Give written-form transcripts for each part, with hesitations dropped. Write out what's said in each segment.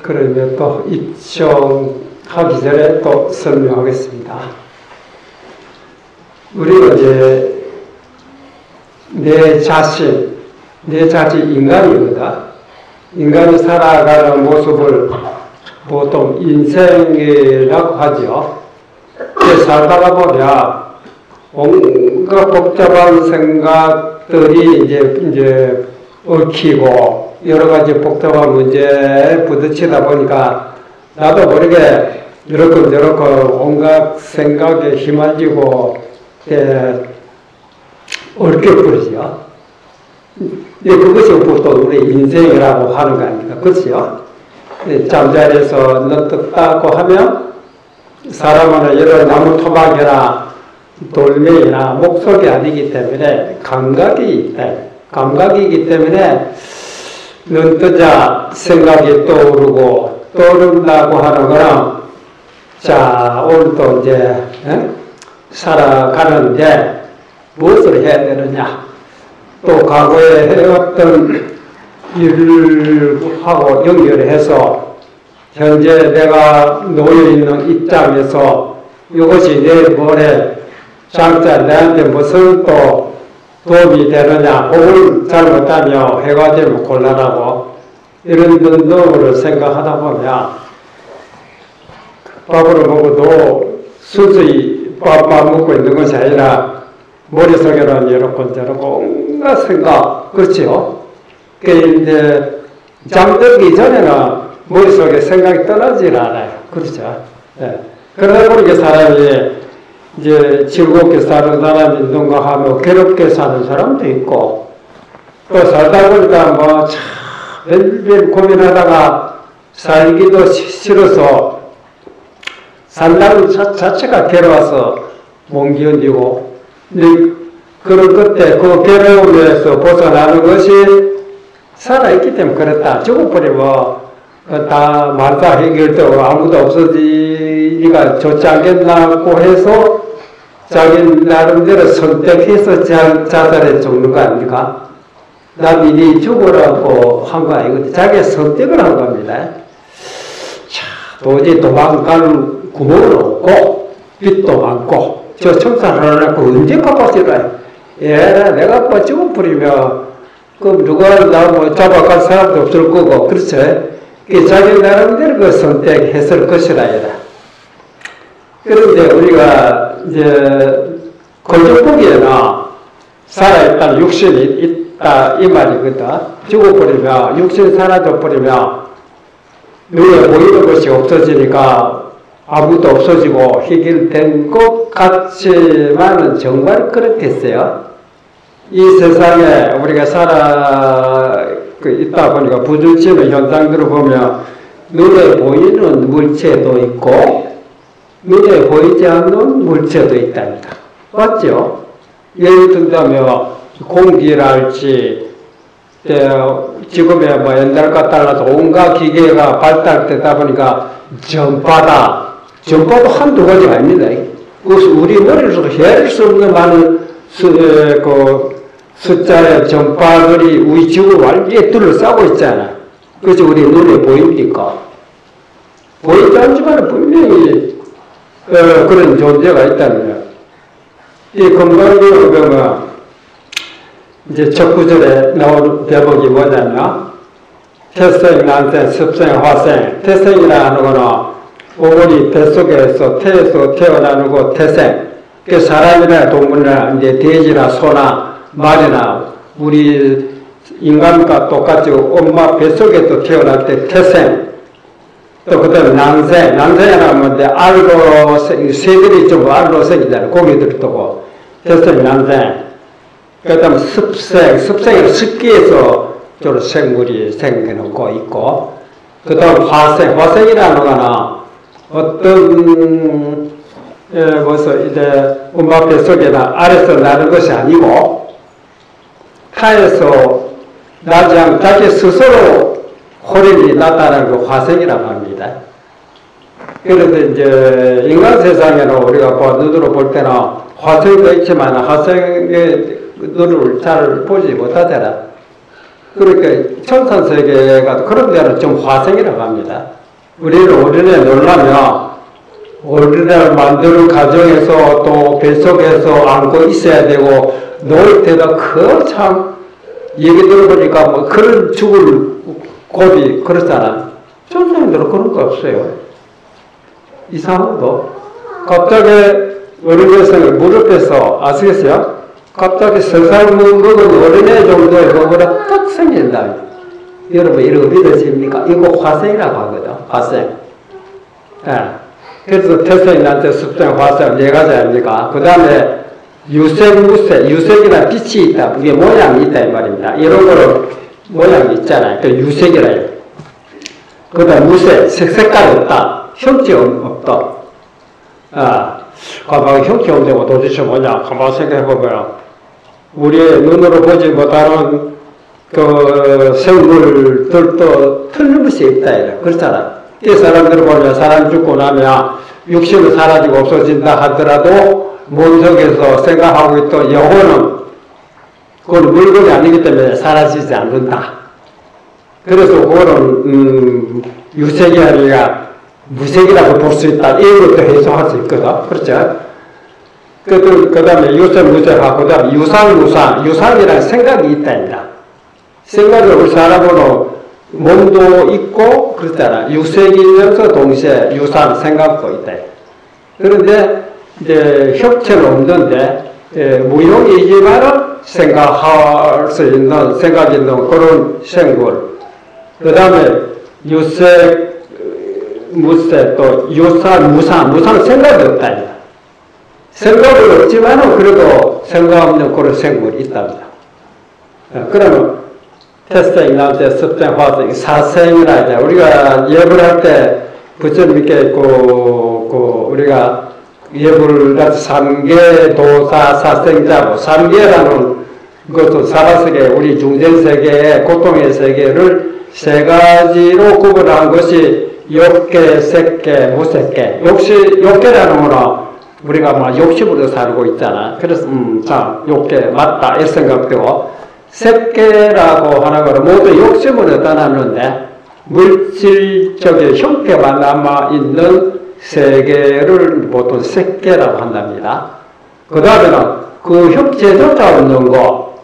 그러면 또 입증하기 전에 또 설명하겠습니다. 우리가 이제 내 자신 인간이거든. 인간이 살아가는 모습을 보통 인생이라고 하죠. 살다가 보면 온갖 복잡한 생각들이 이제 얽히고 여러 가지 복잡한 문제에 부딪히다 보니까 나도 모르게 이렇게 온갖 생각에 휘말리고 얽혀버리죠. 그것이 보통 우리 인생이라고 하는 거 아닙니까? 그렇죠? 잠자리에서 넌떡 따고 하면 사람은 여러 나무 토막이나 돌멩이나 목속이 아니기 때문에 감각이기 때문에 눈 뜨자 생각이 떠오른다고 하는 거는 자, 오늘도 이제 살아가는데 무엇을 해야 되느냐, 또 과거에 해왔던 일하고 연결해서 현재 내가 놓여있는 입장에서 이것이 내일 모레 장차 내한테 무슨 또 도움이 되느냐, 혹은 잘못하며 해가 되면 곤란하고 이런 등등을 생각하다 보면 밥을 먹어도 순수히 밥만 먹고 있는 것이 아니라 머릿속에는 이렇고 온갖 생각, 그렇지요? 이제 잠들기 전에는 머릿속에 생각이 떠나질 않아요. 그렇죠? 네. 그러다 보니까 사람이 이제 즐겁게 사는 사람이 있는가 하면 괴롭게 사는 사람도 있고, 또 살다 보니까 뭐 참 별별 고민하다가 살기도 싫어서 산다는 자체가 괴로워서 못 견디고, 그런 끝에 그 괴로움에서 벗어나는 것이 살아있기 때문에 그렇다. 죽어버리면 다 말다 해결되고 아무도 없어지기가 좋지 않겠나고 해서 자기 나름대로 선택해서 자살에 죽는 거 아닙니까? 남이 니 죽으라고 한 거 아니거든요. 자기가 선택을 한 겁니다. 자, 도저히 도망갈 구멍은 없고 빚도 많고 저 청산 하나 놓고 언제 갚았을까요? 내가 뭐 죽어버리면 그럼 누가 나 뭐 잡아갈 사람도 없을 거고, 그렇죠? 자기 나름대로 그 선택했을 것이라 이라. 그런데 우리가 이제 걸쭉보기에는 살아있다는 육신이 있다 이 말이거든. 죽어버리면 육신이 사라져버리면 눈에 보이는 것이 없어지니까 아무것도 없어지고 해결된 것 같지만은 정말 그렇겠어요? 이 세상에 우리가 있다 보니까 부딪히는 현상들을 보면 눈에 보이는 물체도 있고 눈에 보이지 않는 물체도 있답니다. 맞죠? 예를 든다면 공기랄지 지금의 뭐 옛날 같다라서 온갖 기계가 발달되다 보니까 전파도 한두 가지가 아닙니다. 그것이 우리 머리로서 헤아릴 수 없는 많은 숫자의 전파들이 우리 지구를 완전히 둘러싸고 있잖아. 그래서 우리 눈에 보입니까? 보이지 않지만 분명히 그런 존재가 있다는 거예요. 이 건강적으로 보면 이제 첫 구절에 나온 대목이 뭐냐면 태생, 난생, 습생, 화생. 태생이라 하는 거는 어머니 뱃속에서 태에서 태어나는 거 태생. 그 사람이나 동물이나 이제 돼지나 소나 말이나 우리 인간과 똑같이 엄마 뱃속에서 태어날 때 태생, 또 그다음에 난생이라면 새들이 좀 알로생이잖아요. 고기들이 뜨고 태생, 난생. 그다음에 습생은 습기에서 주로 생물이 생기는 거 있고, 그다음 화생이라는 거는 어떤 이제 엄마 뱃속에나 아래서 나는 것이 아니고 타에서 나지 않고 자기 스스로 호림이 나타나는 그 화생이라고 합니다. 그래서 이제 인간 세상에는 우리가 눈으로 볼 때는 화생도 있지만 화생의 눈을 잘 보지 못하더라. 그러니까 청산세계가 그런 데는 좀 화생이라고 합니다. 우리는 오리에 놀라면 오리를 만드는 과정에서 또 뱃속에서 안고 있어야 되고 놓을 때도 그 참 얘기 들어보니까 뭐 그런 죽을 고비 그렇잖아. 천사님들은 그런 거 없어요. 이상하도 갑자기 어린애에서 무릎에서 아시겠어요? 갑자기 세살 먹은 어린애 정도의 그거가 딱 생긴다. 여러분 이런 거 믿어집니까? 이거 화생이라고 하거든. 화생. 예. 그래서 태생, 난태, 습생, 화생 네 가지 아닙니까? 그 다음에 유색, 무색, 유색이란 빛이 있다. 그게 모양이 있다 이 말입니다. 이런 거는 모양이 있잖아요. 그 유색이라 해요. 그 다음 무색, 색깔이 없다. 형체 없다. 가만 형체 없는 거 도대체 뭐냐? 가만 생각해보면 우리의 눈으로 보지 못하는 그 생물들도 틀림없이 있다. 그렇잖아. 이 사람들을 보면 사람 죽고 나면 육신은 사라지고 없어진다 하더라도 몸속에서 생각하고 있던 영혼은 그건 물건이 아니기 때문에 사라지지 않는다. 그래서 그거는 유색이 아니라 무색이라고 볼 수 있다. 이것도 해석할 수 있거든. 그렇죠? 그 다음에 유색, 무색하고 그 다음에 유상, 무상. 유상이라는 생각이 있다입니다. 생각을 우리 사람으로 몸도 있고 그렇잖아. 유색이면서 동시에 유상, 생각도 있다. 그런데 이제 혁체는 없는데 무용이지만은 생각할 수 있는 생각 있는 그런 생물. 그 다음에 유색, 무색 또 유상, 무상 생각이 없다. 생각은 없지만은 그래도 생각 없는 그런 생물이 있답니다. 그러면 태생, 난생, 습생, 화생, 사생이라 이제 우리가 예불 할 때 부처님 믿게 우리가 예불 할 때 삼계 도사 사생자고 삼계라는 것도 살아서게 우리 중생세계의 고통의 세계를 세 가지로 구분한 것이 욕계, 색계, 무색계. 욕계라는 거는 우리가 막 욕심으로 살고 있잖아. 그래서 자 욕계 맞다 이 생각되고 색계라고 하는 것은 모두 욕심으로 떠났는데 물질적인 형태만 남아있는 세계를 보통 색계라고 한답니다. 그 다음에는 그 형체조차 없는 거,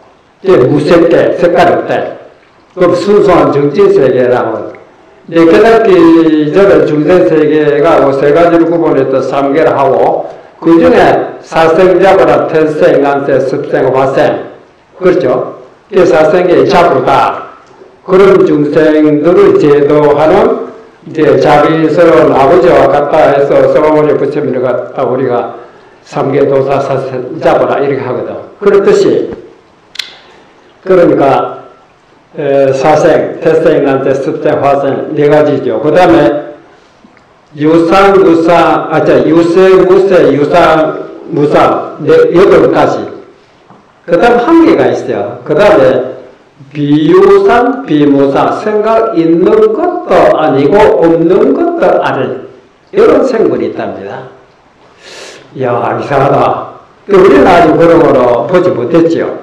이게 무색계, 색깔이 없다. 그럼 순수한 정진세계라고. 이제 깨닫기 전에 중생세계가 세 가지를 구분해서 삼계를 하고 그 중에 사생자보다 태생, 난생, 습생, 화생. 그렇죠? 이 사생의 자부다. 그런 중생들을 제도하는 이제 자비스러운 아버지와 같다 해서 서가모니 부처님을 갖다 우리가 삼계도사 사생자보다 이렇게 하거든. 그렇듯이 그러니까 사생, 태생, 난생, 습생, 화생 네 가지죠. 그 다음에 유상, 무상, 유색, 무색, 유상, 무상 여덟 가지. 그 다음 한계가 있어요. 그 다음에 비유상, 비무상, 생각 있는 것도 아니고 없는 것도 아닌 이런 생물이 있답니다. 이야, 이상하다. 우리는 아직 그런 거로 보지 못했죠.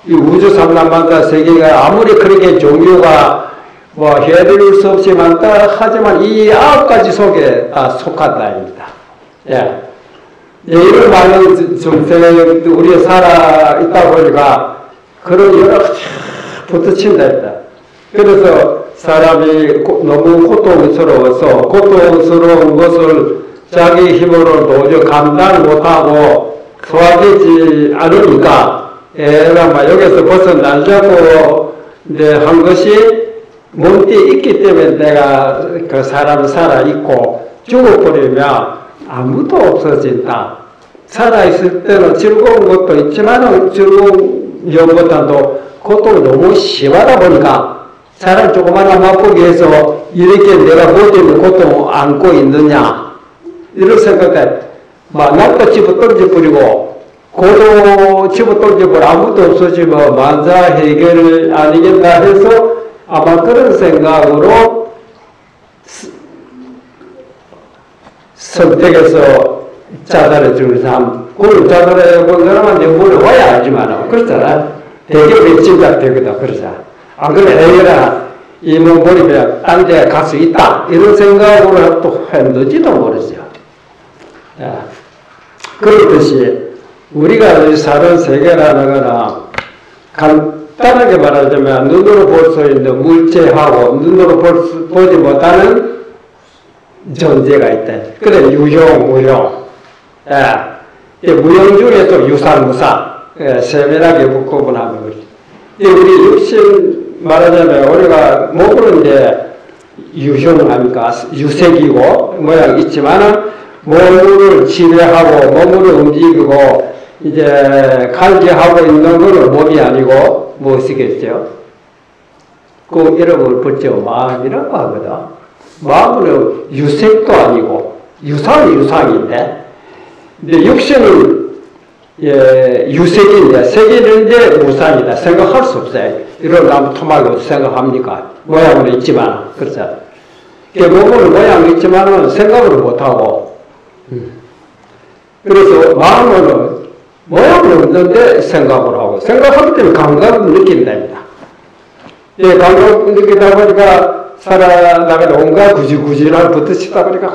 이 우주 삼라만사 세계가 아무리 그렇게 종류가 뭐 헤아릴 수 없이 많다 하지만 이 9가지 속에 다 속한다입니다. 예. 이런 많은 중생들이 우리가 살아 있다 보니까 그런 여러 가지 붙어친다 했다. 그래서 사람이 너무 고통스러워서 고통스러운 것을 자기 힘으로 도저히 감당 못하고 소화되지 않으니까 애가 여기서 벗어나려고 이제 한 것이 몸띠에 있기 때문에 내가 그 사람이 살아있고 죽어버리면 아무도 없어진다. 살아있을 때는 즐거운 것도 있지만 즐거운 것보다도 고통이 너무 심하다 보니까 사람 조그마한 맛보기에서 이렇게 내가 못되는 고통을 안고 있느냐 이런 생각에 낙도 집어 던져버리고 고도 집어 던져버리고 아무도 없어지면 만사 해결 아니겠나 해서 아마 그런 생각으로 선택해서 자살해 주는 사람, 그걸 자살해 본 사람한테 물어봐야 알지만, 그렇잖아. 되게 왜 짐작되거든, 그러자. 안 그래, 애가 이 몸 버리면 딴 데 갈 수 있다. 이런 생각으로 또 했는지도 모르죠. 그렇듯이 우리가 사는 세계라는 거는 간단하게 말하자면 눈으로 볼 수 있는 물체하고 눈으로 보지 못하는 존재가 있다. 그래, 유형, 무형. 무형 중에 또 유상, 무상. 세밀하게 구분하는 거지. 우리 육신 말하자면 우리가 몸은 이제 유형 아닙니까? 유색이고 모양이 있지만은 몸을 지배하고 몸을 움직이고 이제 관계하고 있는 것은 몸이 아니고 무엇이겠죠? 그 이름을 붙여 마음이라고 하거든. 마음은 유색도 아니고 유상이 유상인데, 근데 육신은 유색인데 색이는데 무상이다. 생각할 수 없어요. 이런 나무 토막으로 생각합니까? 모양은 있지만, 그렇죠? 몸은 모양이 있지만은 생각을 못하고, 그래서 마음은 모양은 없는데 생각을 하고, 생각하기 때문에 감각을 느낀답니다. 감각을 느끼다 보니까 살아나가는 온갖 구질구질한 부딪히다 보니까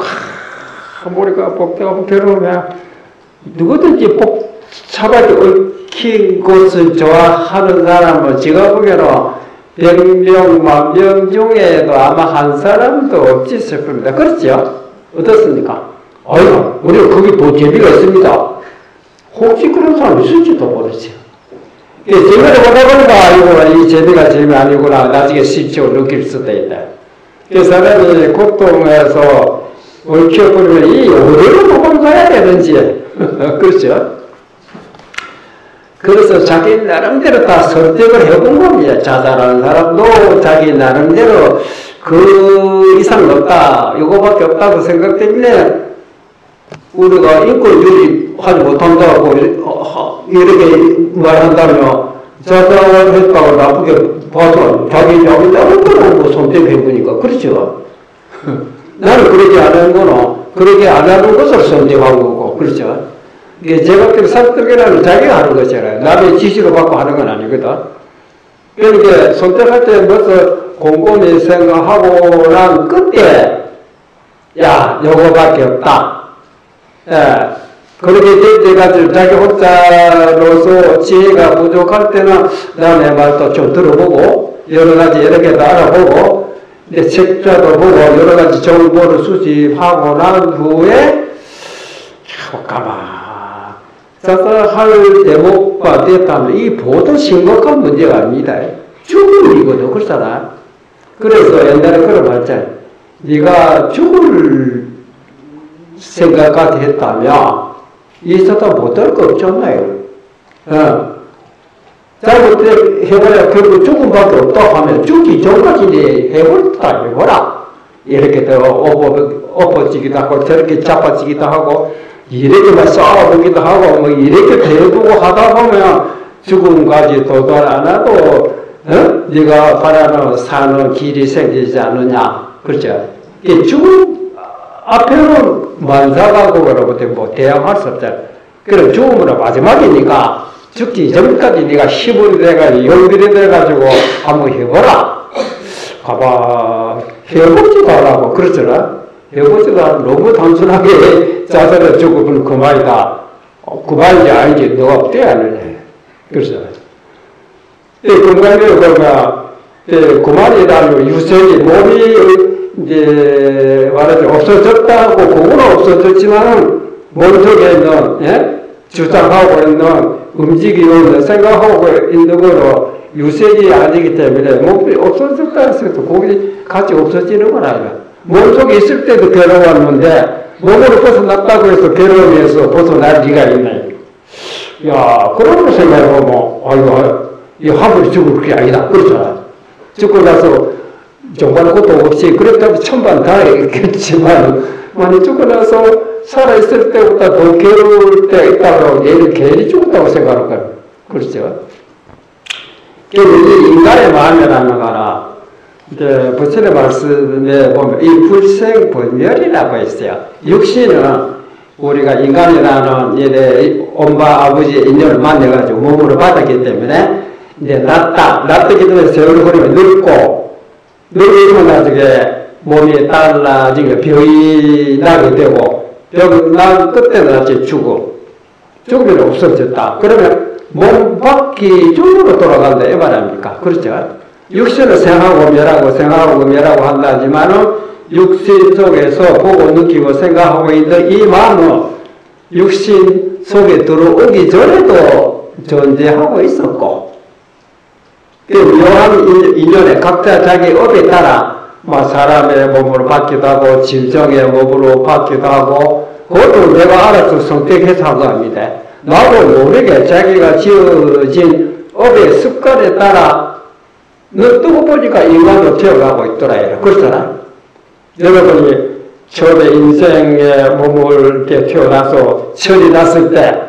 머리가 복잡하고 괴로우면 누구든지 복잡하게 얽힌 것을 좋아하는 사람은 제가 보기에는 100명, 10,000명 중에도 아마 한 사람도 없지 싶습니다. 그렇죠? 어떻습니까? 아유, 우리가 거기 더 재미가 있습니다. 혹시 그런 사람이 있을지도 모르죠. 재미를 보다 보니까 아니구나, 이 재미가 재미 아니구나, 나중에 실적을 느낄 수도 있다. 그 사람이 고통에서 얽혀버리면 이 어디로 도망가야 되는지, 그렇죠? 그래서 자기 나름대로 다 선택을 해본 겁니다. 자살하는 사람도 자기 나름대로 그 이상 없다, 이거밖에 없다고 생각 때문에 우리가 인권유리 하지 못한다고 이렇게 말한다면 자살을 했다고 나쁘게 봐서 자기 나름대로 뭐 선택해보니까, 그렇죠? 나는 그러지 않은 거는 그렇게 안 하는 것을 선택한 거고, 그렇죠? 이게 제가 볼 때 설득이라는 자기가 하는 거잖아요. 남의 지시로 받고 하는 건 아니거든. 그러니까 선택할 때 벌써 곰곰이 생각하고 난 끝에 야, 요거밖에 없다. 그렇게 될 때까지 자기 혼자로서 지혜가 부족할 때는 남의 말도 좀 들어보고 여러 가지 여러 개도 알아보고 이제 책자도 보고 여러 가지 정보를 수집하고 난 후에 가만 자살할 대목과 됐다면 이 보통 심각한 문제가 아닙니다. 죽음이거든, 그렇잖아. 그래서 옛날에 그런 말 있잖아요. 네가 죽을 생각까지 했다면 이 세상 못할 거 없잖아요. 잘못해봐야 결국 죽음밖에 없다고 하면 죽기 전까지 해보라. 이렇게 더 엎어지기도 하고 저렇게 잡아지기도 하고 이렇게만 싸워보기도 하고 뭐 이렇게 대두고 하다 보면 죽음까지 도달 안 하고 네가 바라는 사는 길이 생기지 않느냐. 그렇죠? 죽음 앞에는 만사가고 그러고 뭐 대항할 수 없잖아. 그럼 죽음은 마지막이니까 죽기 전까지 네가 힘을 내가지고 용기를 내가지고 한번 해보라. 가봐 해보지도 않고 그렇잖아. 해보지도 않고 너무 단순하게 자살을 죽으면 그만이다. 그만인지 아닌지 너가 어때야 하느냐. 그렇잖아. 건강에 그러니까 그만이라는 유색이 몸이 이제 말하자면 없어졌다고 그거는 없어졌지만 몸속에 있는 주장하고 있는 움직이고 있는 생각하고 있는 거로 유색이 아니기 때문에 몸이 없어졌다 해서 거기 같이 없어지는 건 아니야. 몸속에 있을 때도 괴로웠는데 몸으로 벗어났다고 해서 괴로움에서 벗어날 리가 있네. 야, 그런 거 생각해보면 아이고 이 화물이 죽을 게 아니다. 그렇잖아. 죽고 나서 정말 고통 없이 그렇다고 천만 다행이겠지만 만약 죽고 나서 살아있을 때보다 더 괴로울 때 있다고 얘를 괜히 죽었다고 생각할 거예요. 그렇죠? 그래서 인간의 마음이라는 거는 이제 부처의 말씀에 보면 이 불생불멸이라고 있어요. 육신은 우리가 인간이라는 엄마 아버지의 인연을 만나가지고 몸으로 받았기 때문에 이제 낫기 때문에 세월이 흐르면 늙으면 나중에 몸이 달라지고 병이 나게 되고, 병 난 끝에는 나중에 죽으면 없어졌다. 그러면 몸 바퀴 쪽으로 돌아간다, 이 말 아닙니까? 그렇죠? 육신은 생하고 멸하고 한다지만은 육신 속에서 보고 느끼고 생각하고 있는 이 마음은 육신 속에 들어오기 전에도 존재하고 있었고, 묘한 인연에 각자 자기 업에 따라 사람의 몸으로 받기도 하고 짐승의 몸으로 받기도 하고, 그것도 내가 알아서 선택해서 한 겁니다. 나도 모르게 자기가 지어진 업의 습관에 따라 뜨고 보니까 인간으로 태어나고 있더라. 그렇잖아. 여러분이 처음에 인생의 몸을 이렇게 태어나서 철이 났을 때,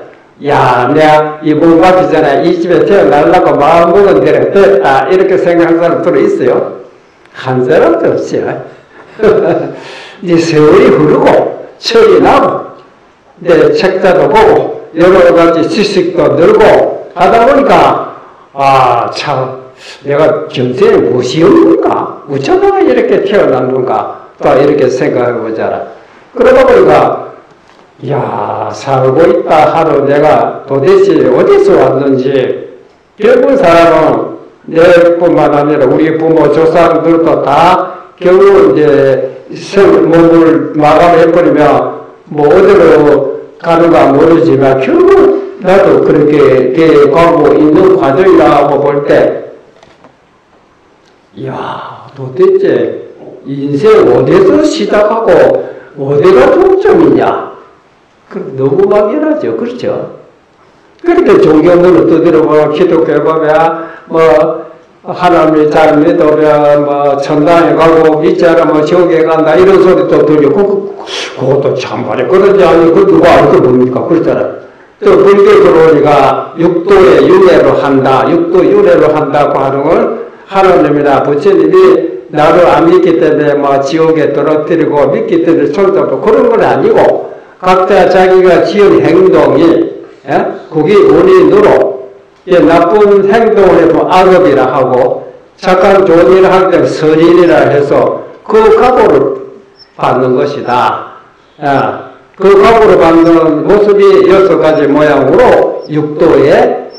야, 내가 이 몸 받기 전에 이 집에 태어나려고 마음먹은 대로 됐다, 이렇게 생각하는 사람 들어있어요? 한 사람도 없어요. 이제 세월이 흐르고 철이 나고 내 책자도 보고 여러 가지 지식도 늘고 하다 보니까, 참 내가 경생에 무엇이 없는가? 어쩌다가 이렇게 태어난 건가? 또 이렇게 생각해 보자라. 그러다 보니까, 야, 살고 있다 하루 내가 도대체 어디서 왔는지, 결국 사람은 내뿐만 아니라 우리 부모, 조상들도 다 결국 이제 몸을 마감해버리면 뭐 어디로 가는가 모르지만 결국 나도 그렇게 가고 있는 과정이라고 볼 때, 이야, 도대체 인생 어디서 시작하고 어디가 종점이냐? 너무 막연하죠. 그렇죠? 그렇게 종교문을 두드려보면 기독교에 보면 하나님이 잘 믿으면 천당에 가고 믿지 않으면 지옥에 간다 이런 소리도 들리고, 그것도 참말이 그러지 않으면 그 누가 알고 뭡니까? 그렇잖아요. 또 불교에 들어오니까 육도에 윤회로 한다, 육도 윤회로 한다고 하는 걸 하나님이나 부처님이 나를 안 믿기 때문에 지옥에 떨어뜨리고 믿기 때문에 천사도 그런 건 아니고, 각자 자기가 지은 행동이 그게 원인으로 나쁜 행동을 해도 악업이라 하고 착한 좋은 일을 할 때 선인이라 해서 그 각오를 받는 것이다. 그 각오를 받는 모습이 6가지 모양으로 육도에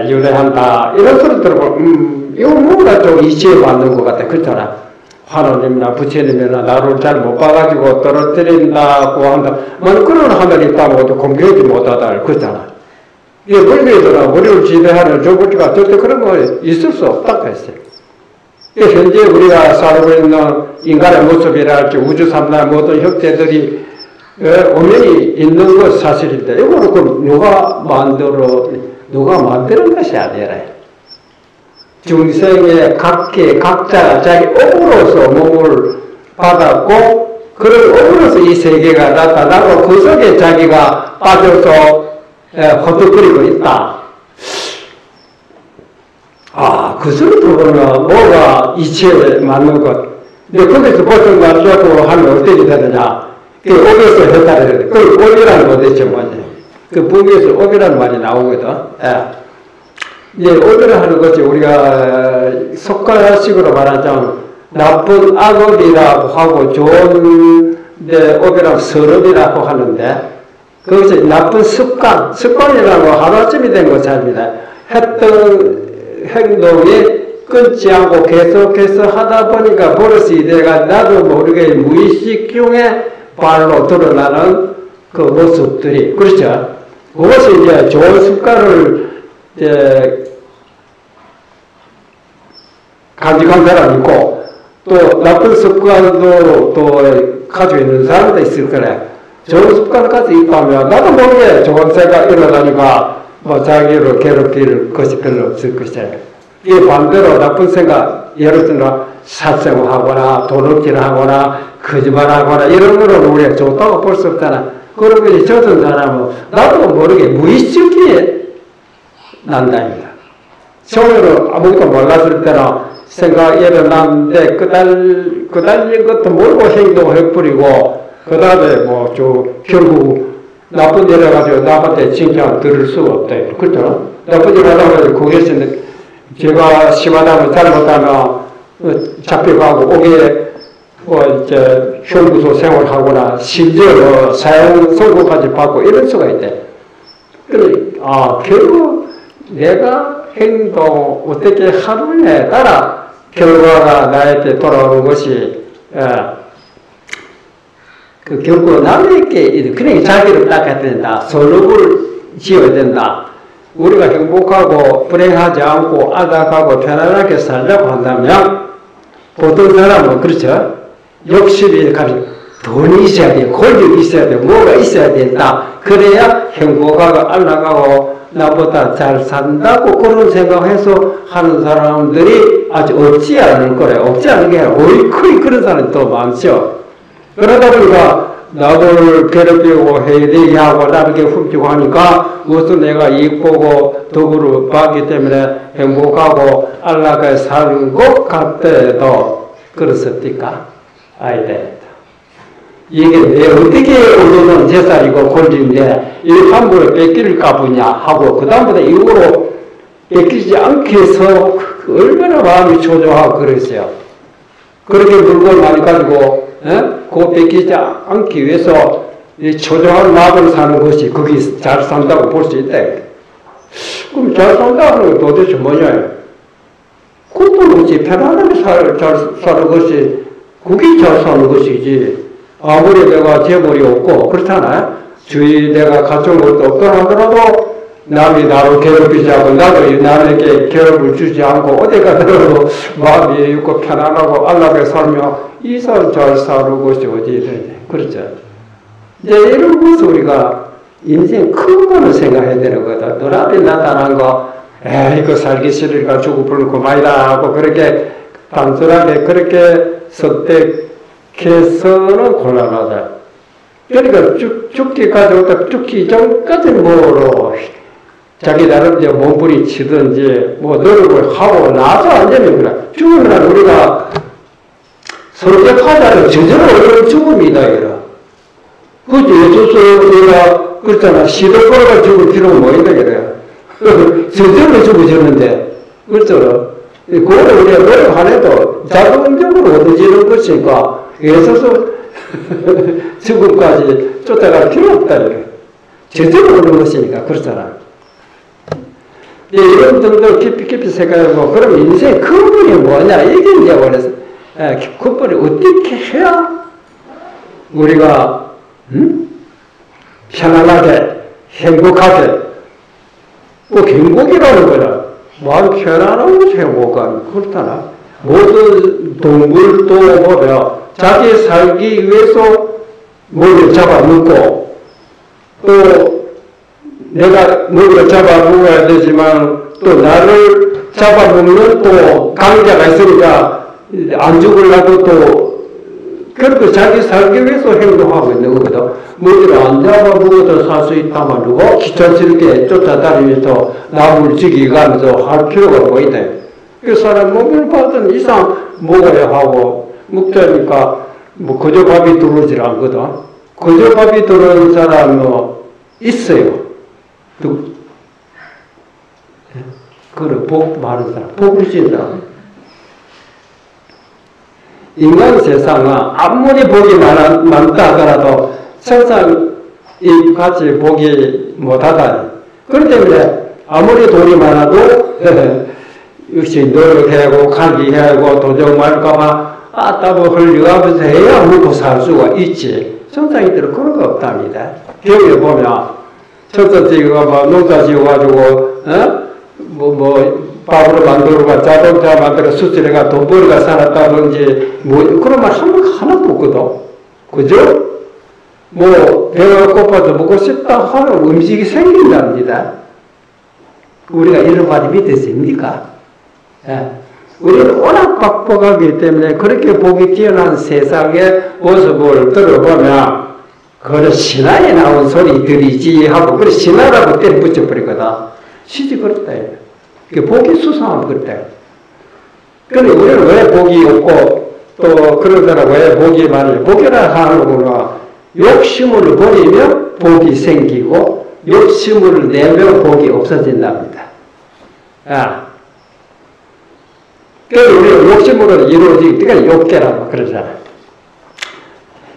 윤회한다. 이런 소리 들어보면 이거 뭔가 좀 이치에 맞는 것 같아. 그렇잖아. 하나님이나 부처님이나 나를 잘 못 봐가지고 떨어뜨린다고 한다. 그런 하늘이 있다고 공격하지 못하다. 그렇잖아. 이게 불교에서는 우리를 지배하는 조국가 절대 그런 거 있을 수 없다고 했어요. 현재 우리가 살고 있는 인간의 모습이랄지 우주 삼라의 모든 형태들이 엄연히 있는 것 사실인데, 이거는 그럼 누가 만드는 것이 아니라 중생의 각자가 자기 업으로서 몸을 받았고, 그런 업으로서 이 세계가 나타나고 그 속에 자기가 빠져서 허덕거리고 있다. 그 소리 들어보면 뭐가 이치에 맞는 것. 근데 거기서 벗어나려고 하면 어떻게 되느냐. 그 업에서 해탈해야 돼. 그 업이라는 거 대체 뭐지? 그 북에서 업이라는 말이 나오거든. 이제 업이라 하는 것이 우리가 속가식으로 말하자면 나쁜 악업이라고 하고 좋은 업이라고 선업이라고 하는데, 그것이 나쁜 습관이라고 하루아침이 된 것이 아닙니다. 했던 행동이 끊지 않고 계속해서 하다 보니까 버릇이 돼가 나도 모르게 무의식 중에 발로 드러나는 그 모습들이, 그렇죠? 그것이 이제 좋은 습관을 간직한 사람이 있고, 또 나쁜 습관도 또 가지고 있는 사람도 있을 거래. 좋은 습관까지 있다면 나도 모르게 좋은 생각 일어나니까 자기를 괴롭힐 것이 별로 없을 것이에요. 이게 반대로 나쁜 생각, 예를 들어 살생하거나 도둑질하거나 거짓말하거나 이런 거는 우리가 좋다고 볼 수 없잖아. 그런 것이 젖은 사람은 나도 모르게 무의식에 난다입니다. 처음에는 아무것도 몰랐을 때는 생각이 일어났는데 그달린 것도 모르고 행동을 해버리고, 그 다음에 결국 나쁜 일 해가지고 남한테 칭찬 들을 수가 없다. 그렇죠? 나쁜 일 하려고 해서 거기에서 제가 심하다면 잘못하면 잡혀가고 오게 형무소 생활하거나 심지어 사형 선고까지 받고 이럴 수가 있대. 결국 내가 행동 어떻게 하느냐에 따라 결과가 나에게 돌아오는 것이 결국 남에게 그러니까 자기를 닦아야 된다. 선업을 지어야 된다. 우리가 행복하고 불행하지 않고 안락하고 편안하게 살자고 한다면 보통 사람은 그렇죠. 욕심이 가면 돈이 있어야 돼, 권력이 있어야 돼, 뭐가 있어야 된다. 그래야 행복하고 안락하고 나보다 잘 산다고 그런 생각해서 하는 사람들이 아주 없지 않을 거래요. 없지 않은 게 아니라 거의 그런 사람이 더 많죠. 그러다 보니까 나를 괴롭히고 해대하고 나를 훔치고 하니까 무슨 내가 이쁘고 덕으로 봤기 때문에 행복하고 안락하게 사는 것 같아도 그렇습니까? 아니다. 이게 내 어떻게 얻어놓은 재산이고 권리인데 이 함부로 뺏길까 보냐 하고 그 다음부터 이후로 뺏기지 않게 해서 얼마나 마음이 초조하고 그랬어요. 그렇게 물건 많이 가지고 그거 뺏기지 않기 위해서 이 초조한 마음을 사는 것이 거기 잘 산다고 볼 수 있다. 그럼 잘 산다는 건 도대체 뭐냐? 그것도 뭐지? 편안하게 잘 사는 것이 그게 잘 사는 것이지. 아무리 내가 재물이 없고 그렇잖아요. 주위 내가 갖춘 것도 없더라 하더라도 남이 나를 괴롭히지 않고 나도 남에게 괴롭을 주지 않고 어디 가더라도 마음이 있고 편안하고 안락하게 살며 이 사람 잘 사는 것이 어디 있는지. 그렇죠. 이제 이런 것을 우리가 인생 큰 거는 생각해야 되는 거다. 눈앞에 나타난 거 이거 살기 싫으니까 죽고 불고 말이다 하고 그렇게 단순하게 그렇게 선택해서는 곤란하다. 그러니까 죽기까지 죽기 전까지는 뭐로 자기 나름 이제 몸부림치든지 뭐 노력을 하고 나서 안 되면 그래. 죽으면 우리가 선택하자는 저절로 어려운 죽음이다 이라. 그지 예수스 우리가 그렇잖아. 시도 걸어가 죽을 필요가 뭐 있다 이래요. 저절로 죽어졌는데 그렇죠. 그거를 우리가 노력 안 해도 자동적으로 얻어지는 것이니까 예수스 죽음까지 쫓아갈 필요 없다 이래. 저절로 오는 것이니까 그렇잖아. 이런 정도로 깊이 생각해보고 그럼 인생의 근본이 뭐냐 이게 이제 원해서 근본이 어떻게 해야 우리가 편안하게 행복하게 꼭 행복이라는 거는 마음 편안하고 행복한 그렇잖아. 모든 동물도 보면 자기 살기 위해서 뭐를 잡아먹고 또 내가 먹으러 잡아먹어야 되지만 또 나를 잡아먹는 또 강자가 있으니까 안 죽으려고 또 그렇게 자기 살기 위해서 행동하고 있는 거거든. 먹이를 안 잡아먹어도 살 수 있다면 누가 귀찮게 쫓아다니면서 나무를 죽이가면서 할 필요가 뭐 있다. 그 사람 먹이를 받은 이상 먹어야 하고 먹자니까 뭐 그저 밥이 들어오질 않거든. 그저 밥이 들어오는 사람은 있어요. 그래, 복 많은 사람, 복을 진 사람. 인간 세상은 아무리 복이 많다 하더라도 세상 이 같이 복이 못하다. 그렇기 때문에 아무리 돈이 많아도 역시 노력하고 감기해야 하고 도적 말까봐 따고 흘려가면서 해야 먹고 살 수가 있지. 세상인들은 그런 거 없답니다. 병에 보면 첫째가 뭐 농사 지어가지고 밥으로 만들어가 자동차 만들어 수출해가 돈 벌어가 살았다든지 뭐 그런 말 하나도 없거든. 그죠? 뭐 배가 고파서 먹고 싶다 하면 음식이 생긴답니다. 우리가 이런 말이 믿을 수 있습니까? 우리는 워낙 빡빡하기 때문에 그렇게 보기 뛰어난 세상의 모습을 들어보면 그런 신화에 나온 소리들이지 하고 그래 신화라고 때려 붙여버리거든. 시지 그렇다. 복이 수상하면 그렇다. 그런데 우리는 왜 복이 없고 또 그런 사람 왜 복이 많이 복이라 하는구나. 욕심을 버리면 복이 생기고 욕심을 내면 복이 없어진답니다. 그래서 우리가 욕심으로 이루어지니까 욕계라고 그러잖아요.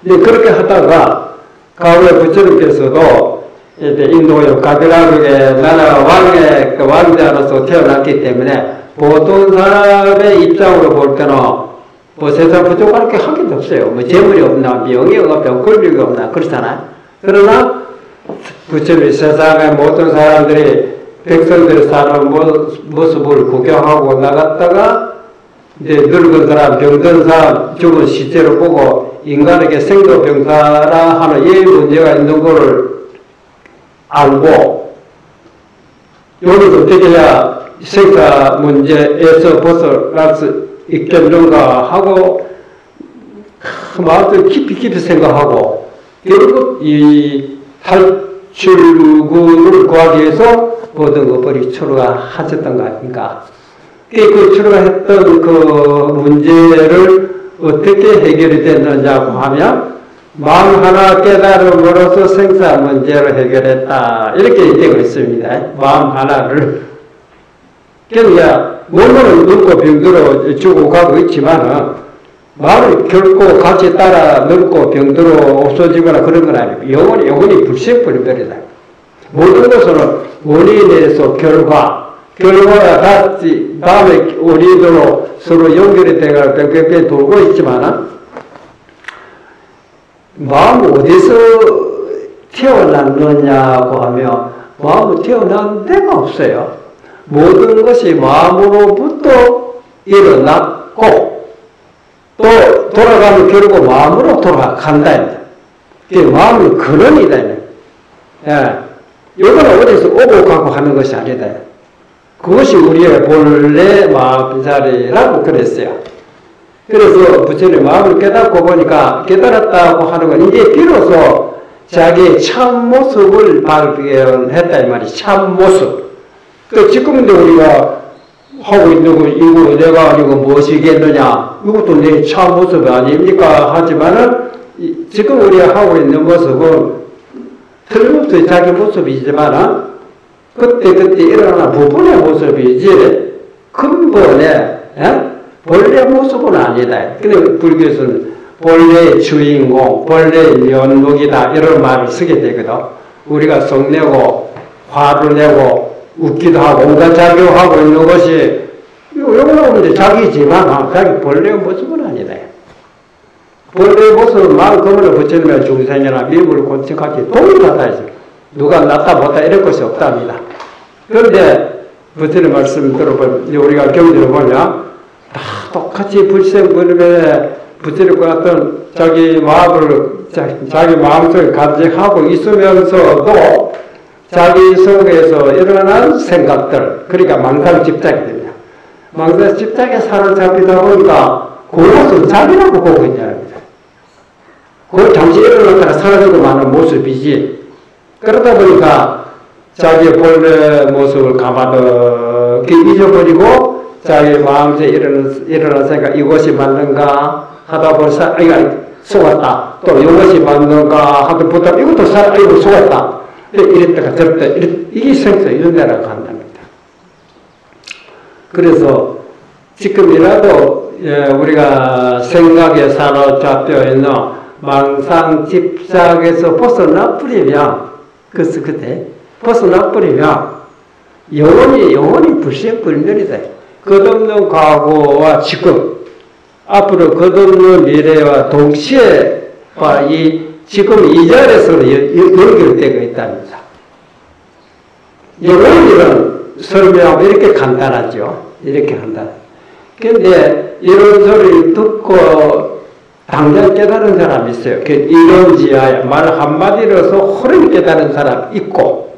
그렇게 하다가 가후에 부처님께서도 인도의 가비라국의 나라 왕의 그 왕자로서 태어났기 때문에 보통 사람의 입장으로 볼 때는 뭐 세상 부족할 게 한 개도 없어요. 뭐 재물이 없나, 명예 없나, 권력이 없나 그렇잖아요. 그러나 부처님이 세상의 모든 사람들이 백성들이 사는 모습을 구경하고 나갔다가 이제 늙은 사람, 병든 사람, 죽은 시체를 보고 인간에게 생로병사라 하는 이 문제가 있는 걸 알고 여기서 어떻게 해야 생사 문제에서 벗어날 수 있겠는가 하고 마음을 깊이 생각하고 결국 이 탈출구를 구하기 위해서 모든 것들이 출가하셨던 거 아닙니까? 그 출가했던 그 문제를 어떻게 해결이 됐느냐고 하면 마음 하나 깨달음으로써 생사 문제를 해결했다 이렇게 되고 있습니다. 마음 하나를 그러니까 몸은 늙고 병들어 죽어가고 있지만 마음이 결코 같이 따라 늙고 병들어 없어지거나 그런 건 아니고 영원히 불생불멸이다. 모든 것은 원인에서 결과가 같이 다음에 원인으로 서로 연결이 돼가 뺑뺑뺑 돌고 있지만 마음 어디서 태어났느냐고 하면 마음은 태어난 데가 없어요. 모든 것이 마음으로부터 일어났고 또 돌아가면 결국 마음으로 돌아간다. 그게 마음의 근원이다. 예. 이거는 어디서 오고 가고 하는 것이 아니다. 그것이 우리의 본래 마음자리라고 그랬어요. 그래서 부처님 마음을 깨닫고 보니까 깨달았다고 하는 건 이제 비로소 자기의 참모습을 발견했다 이 말이 참모습. 그 지금도 우리가 하고 있는 거 이거 내가 아니고 무엇이겠느냐 이것도 내 참모습이 아닙니까 하지만은 지금 우리가 하고 있는 모습은 틀림없이 자기 모습이지만 그때 일어나는 부분의 모습이지 근본의 본래 모습은 아니다. 근데 불교에서는 본래의 주인공, 본래의 면목이다 이런 말을 쓰게 되거든. 우리가 성내고 화를 내고 웃기도 하고 온갖 작용하고 있는 것이 요거는 이제 자기지만 자기 본래의 모습은 아니다. 본래의 모습만큼은 부처님의 중생이나 미물 곤책하기 동일하다. 누가 낫다 못다 이럴 것이 없답니다. 그런데 부처님 말씀 들어보면 우리가 경전을 보면 다 똑같이 불생불멸에 부처님과 같은 자기 마음을 자기 마음속에 간직하고 있으면서도 자기 속에서 일어난 생각들 그러니까 망상집착이 됩니다. 망상집착에 사로잡히다 보니까 그것은 자기라고 보고 있냐는 겁니다. 그걸 잠시 일어났다가 사라지고 마는 모습이지 그러다 보니까 자기의 본래 모습을 가마득히 잊어버리고 자기 마음속에 일어난 생각 이것이 맞는가 하다 보니 속았다. 또 이것이 맞는가 하다 보다 이것도 이거 속았다. 이랬다가 저랬다 이게 생사 윤회라고 한답니다. 그래서 지금이라도 우리가 생각에 사로잡혀 있는 망상 집착에서 벗어나 버리면 그때 벗어나 버리면 영원히 불생불멸이다. 끝없는 과거와 지금 앞으로 끝없는 미래와 동시에 지금 이 자리에서 연결되고 있답니다. 이 원리는 설명하면 이렇게 간단하죠. 이렇게 간단. 그런데 이런 소리를 듣고 당장 깨달은 사람이 있어요. 이론지하에 말 한마디로서 호르게 깨달은 사람 있고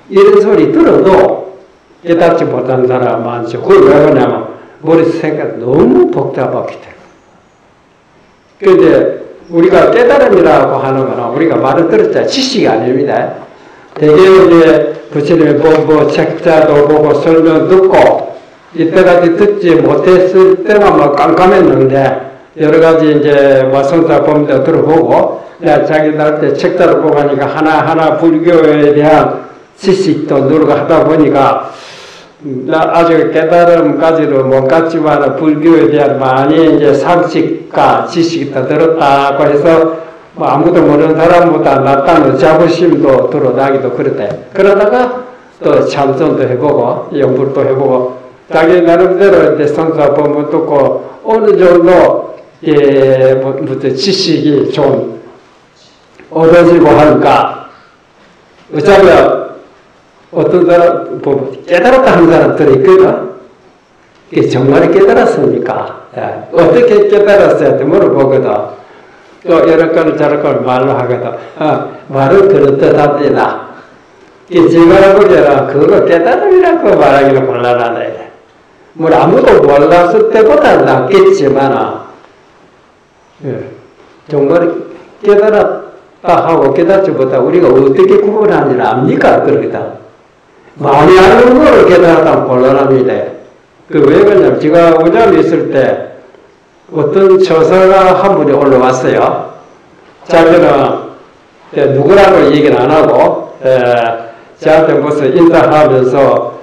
이런 소리 들어도 깨닫지 못한 사람 많죠. 그걸 왜 그러냐면 머릿속 생각이 너무 복잡하기 때문에. 그런데 우리가 깨달음이라고 하는 거는 우리가 말을 들었잖아요. 지식이 아닙니다. 대개 이제 부처님의 뭐 책자도 보고 설명 듣고 이때까지 듣지 못했을 때만 뭐 깜깜했는데 여러 가지 이제 성사 법문도 들어보고 내가 자기 날 때 책자를 보고 하니까 하나하나 불교에 대한 지식도 누르고 하다 보니까 나 아직 깨달음까지도 못 갔지만 불교에 대한 많이 이제 상식과 지식이 더 들었다고 해서 뭐 아무도 모르는 사람보다 낫다는 자부심도 드러나기도 그랬대. 그러다가 또 참선도 해보고 연구도 해보고 자기 나름대로 이제 성사법문 듣고 어느 정도 무슨 지식이 좀 얻어지고 하니까 어쩌면 어떤 사람 깨달았다 하는 사람들이 있거든. 이게 정말 깨달았습니까? 어떻게 깨달았어야 돼 물어보거든. 또 여러 건 저런 걸 말로 하거든. 말은 그렇듯합니다. 제가 보기에는 그거 깨달음이라고 말하기는 곤란하네. 뭐 아무도 몰랐을 때보다 낫겠지만 정말 깨달았다 하고 깨닫지 못하고 우리가 어떻게 구분하는지 압니까? 그러거든. 많이 아는 거를 깨달았다면 곤란합니다. 왜 그러냐면 제가 우장에 있을 때 어떤 처사가 한 분이 올라왔어요. 자기는 누구라고 얘기는 안 하고 저한테 무슨 인사하면서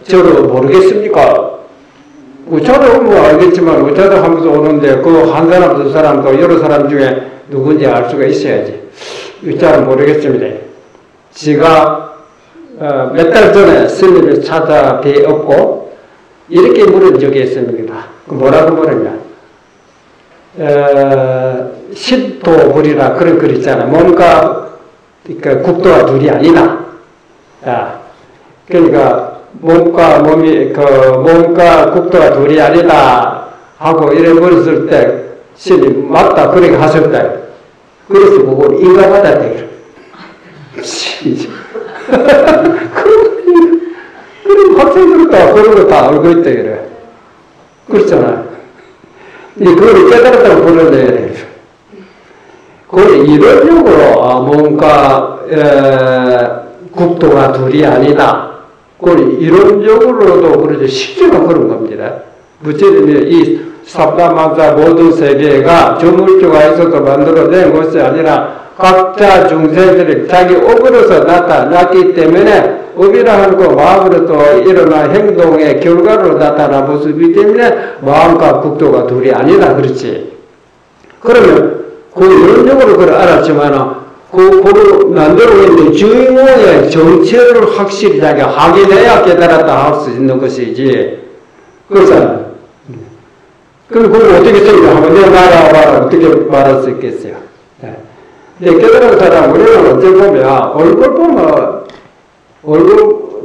저를 모르겠습니까? 저도 뭐 알겠지만 저도 하면서 오는데 그 한 사람 두 사람 또 여러 사람 중에 누군지 알 수가 있어야지. 잘 모르겠습니다. 제가 몇 달 전에 스님을 찾아뵈었고 이렇게 물은 적이 있습니다. 뭐라고 물으면 신도불이라 그런 글 있잖아요. 몸과 그러니까 국도가 둘이 아니다. 그러니까 몸과 국도가 둘이 아니다 하고 이래 물었을 때 신이 맞다 그렇게 하셨다. 그래서 그걸 인가받아야 돼. 그럼 학생들도 그런 거 다 알고 있다 그래. 그렇잖아. 그걸 깨달았다고 부르네. 그걸 이론적으로 뭔가 국도가 둘이 아니다. 그걸 이론적으로도 그러죠. 실제로 그런 겁니다. 무엇이든 이 삼다만사 모든 세계가 조물주가에서도 만들어낸 것이 아니라 각자 중생들이 자기 업으로서 나타났기 때문에 업이라 하는 거 마음으로 또 일어난 행동의 결과로 나타난 모습이기 때문에 마음과 국도가 둘이 아니다 그렇지. 그러면 그 이론적으로 그걸 알았지만 그걸 만들고 있는 주인공의 정체를 확실히 자기가 확인해야 깨달았다 할 수 있는 것이지. 그렇잖아. 그럼 그걸 어떻게 생각하면 내 말하라 어떻게 말할 수 있겠어요? 근데 깨달은 사람 우리는 어째 보면 얼굴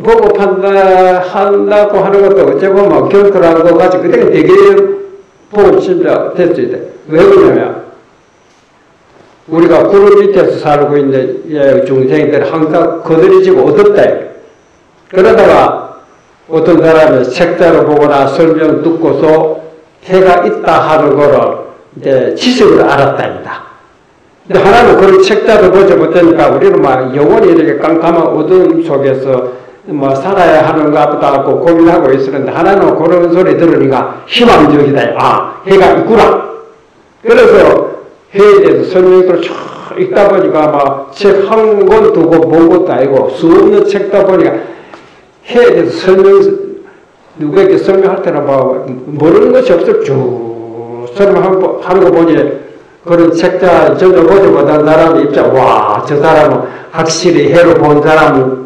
보고 판단한다고 하는 것도 어째 보면 결투라는 것 같이 그때 되게 보고 진짜 될 수 있대. 왜 그러냐면 우리가 구름 밑에서 살고 있는 중생들이 항상 거들이지고 어둡대. 그러다가 어떤 사람이 책자를 보거나 설명 듣고서 해가 있다 하는 거를 이제 지식을 알았답니다. 근데 하나는 그런 책자도 보지 못하니까 우리는 막 영원히 이렇게 깜깜한 어둠 속에서 뭐 살아야 하는가 보다 하고 고민하고 있었는데 하나는 그런 소리 들으니까 희망적이다. 해가 있구나. 그래서 해에 대해서 설명을 쭉 읽다 보니까 막 책 한 권 두고 본 것도 아니고 수 없는 책다 보니까 해에 대해서 누구에게 설명할 때는 막 모르는 것이 없어 쭉 설명하는 거 보니 그런 책자 전혀 보지 못한 사람의 입장, 와, 저 사람은 확실히 해를 본 사람이다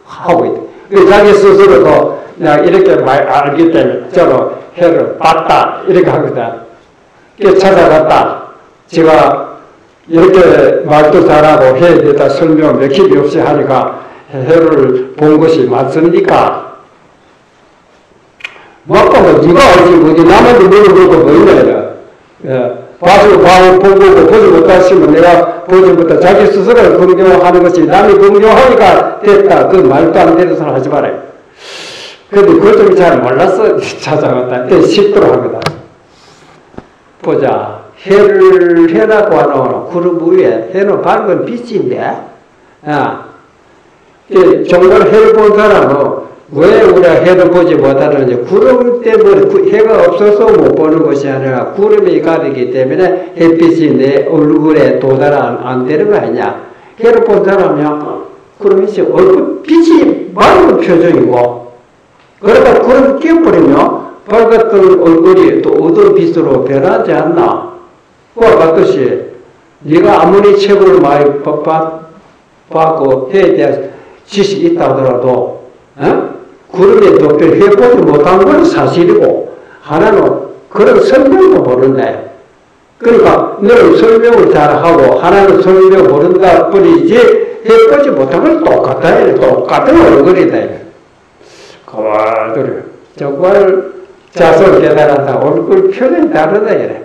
하고 있다. 그래서 자기 스스로도 내가 이렇게 알기 때문에 저는 해를 봤다 이렇게 하거든. 그래서 찾아갔다. 제가 이렇게 말도 잘하고 해에 대해서 설명 맥힘이 없이 하니까 해를 본 것이 맞습니까? 맞다고 네가 알지 뭐지 남한테 물어보고 뭐 있냐. 보고 보지 못하시면 내가 보지 못해 자기 스스로를 긍정하는 것이 남이 긍정하니까 됐다. 그 말도 안 되는 소리 하지 말아요. 근데 그걸 좀 잘 몰라서 찾아갔다. 쉽도록 하거든. 보자. 해라고 하는 구름 위에 해는 밝은 빛인데 정말 해를 본 사람은 왜 우리가 해를 보지 못하는지 구름 때문에 해가 없어서 못 보는 것이 아니라 구름이 가리기 때문에 햇빛이 내 얼굴에 도달 안 되는 거 아니냐. 해를 본 사람은 그러면 이제 얼굴 빛이 맑은 표정이고, 그러다 구름 끼어버리면 밝았던 얼굴이 또 어두운 빛으로 변하지 않나? 그와 같듯이 네가 아무리 책을 많이 받고 해에 대한 지식이 있다 하더라도 구름에 덮여 해보지 못한 건 사실이고, 하나는 그런 설명도 모른다. 그러니까 너는 설명을 잘하고 하나는 설명 모른다 뿐이지 해보지 못한 건 똑같다. 똑같은 얼굴이다. 가만히 정말 자손 깨달았다. 얼굴 표정이 다르다. 이래.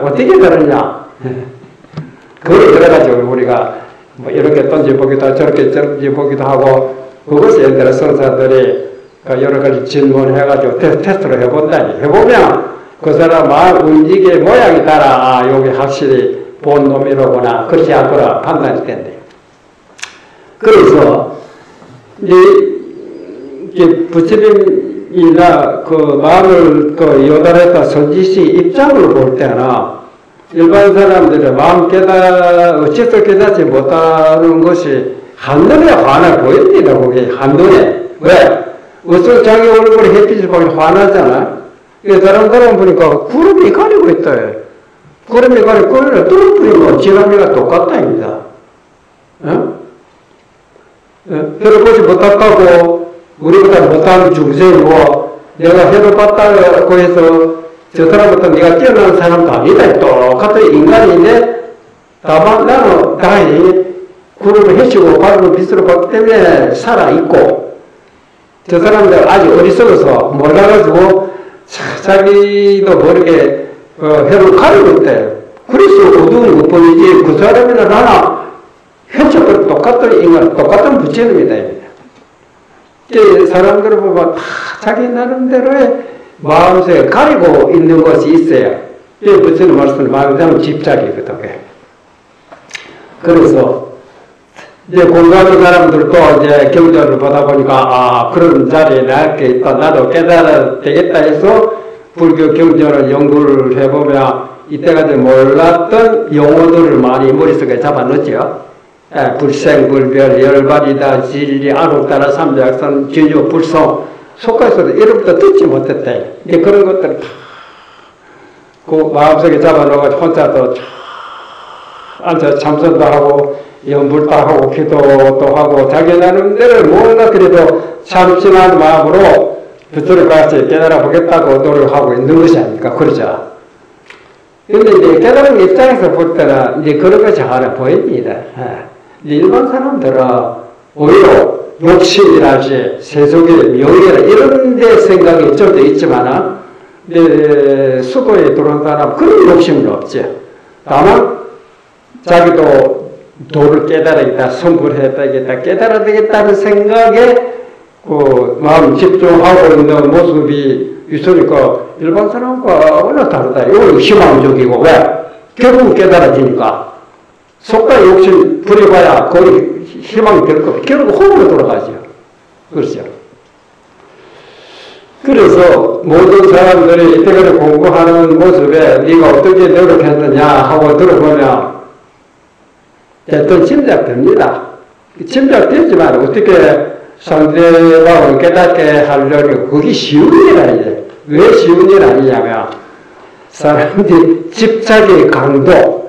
어떻게 다르냐? 그걸 들어가지고 우리가 뭐 이렇게 던져보기도 하고 저렇게 던져보기도 하고, 그것을 예를 들어 성사들이 여러 가지 질문해가지고 테스트를 해본다니. 해보면 그 사람 마음 움직이의 모양이 따라 여기 확실히 본 놈이로구나, 그렇지 않거나 판단이 된대. 그래서 이 부처님이나 그 마음을 요달했다 선지시 입장을 볼 때는 일반 사람들의 마음 어째서 깨닫지 못하는 것이 한눈에 환해 보입니다. 그게 한눈에. 왜? 어서 자기 얼굴에 햇빛을 보면 환하잖아. 사람 보니까 구름이 가리고 있다. 구름이 가리고 구름을 뚫어버리고 지나미가 똑같다입니다. 해를 보지 못했다고 우리보다 못하는 중생이고, 내가 해를 봤다고 해서 저 사람부터 네가 뛰어난 사람도 아니다. 똑같은 인간인데, 다만 나는 다행히 구름을 헤치고 밝은 빛으로 봤기 때문에 살아있고, 저 사람들 아직 어리석어서 몰라가지고 자기도 모르게 해를 가리고 있대. 그래서 어두운 것뿐이지 그 사람이나 나나 현실과 똑같은 인간, 똑같은 부처님이다. 사람들을 보면 다 자기 나름대로의 마음속에 가리고 있는 것이 있어요. 부처님 말씀을 말하자면 집착이거든. 그래서 이제 공부하는 사람들도 이제 경전을 보다 보니까 그런 자리에 나게 있다, 나도 깨달아야 되겠다 해서 불교 경전을 연구를 해보면 이때까지 몰랐던 용어들을 많이 머릿속에 잡아넣죠. 불생불별, 열반이다, 진리, 아롭다라, 삼작선, 진유, 불성, 속가에서도 이름부터 듣지 못했대. 이제 그런 것들을 다 그 마음속에 잡아넣어가지고 혼자도 앉아 참선도 하고 연불도 하고 기도도 하고 자기 나름대로 뭔가 그래도 참신한 마음으로 부처를 같이 깨달아 보겠다고 노력하고 있는 것이 아닐까, 그러죠. 근데 이제 깨달은 입장에서 볼 때는 이제 그런 것이 하나 보입니다. 일반 사람들은 오히려 욕심이라지 세속의 명예라 이런 데 생각이 좀 더 있지만 수도에 들어온 사람 그런 욕심은 없죠. 다만 자기도 도를 깨달아야겠다, 성불해야 되겠다, 깨달아야 되겠다는 생각에 그 마음 집중하고 있는 모습이 있으니까 일반 사람과 얼마나 다르다. 이거 희망적이고, 왜? 결국은 깨달아지니까. 속과 욕심 부려봐야 거기 희망이 될 겁니다. 결국 홈으로 돌아가죠. 그렇죠. 그래서 모든 사람들이 이때까지 공부하는 모습에 네가 어떻게 노력했느냐 하고 들어보면 대부분 짐작됩니다. 짐작되지만 어떻게 상대방을 깨닫게 하려니 그게 쉬운 일 아니에요. 왜 쉬운 일 아니냐면 사람들이 집착의 강도,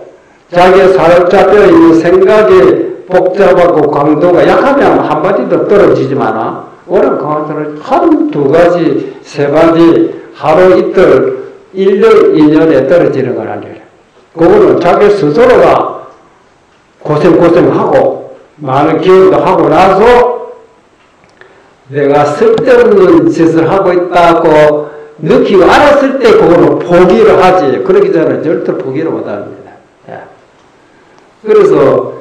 자기의 사로잡혀 있는 생각이 복잡하고 강도가 약하면 한마디 더 떨어지지만 오늘 강화들은 한두 가지, 세 가지 하루 이틀, 1년, 2년에 떨어지는 건 아니에요. 그거는 자기 스스로가 고생하고 많은 기억도 하고 나서 내가 쓸데없는 짓을 하고 있다고 느끼고 알았을 때 그거는 포기를 하지. 그러기 전에 절대 포기를 못합니다. 그래서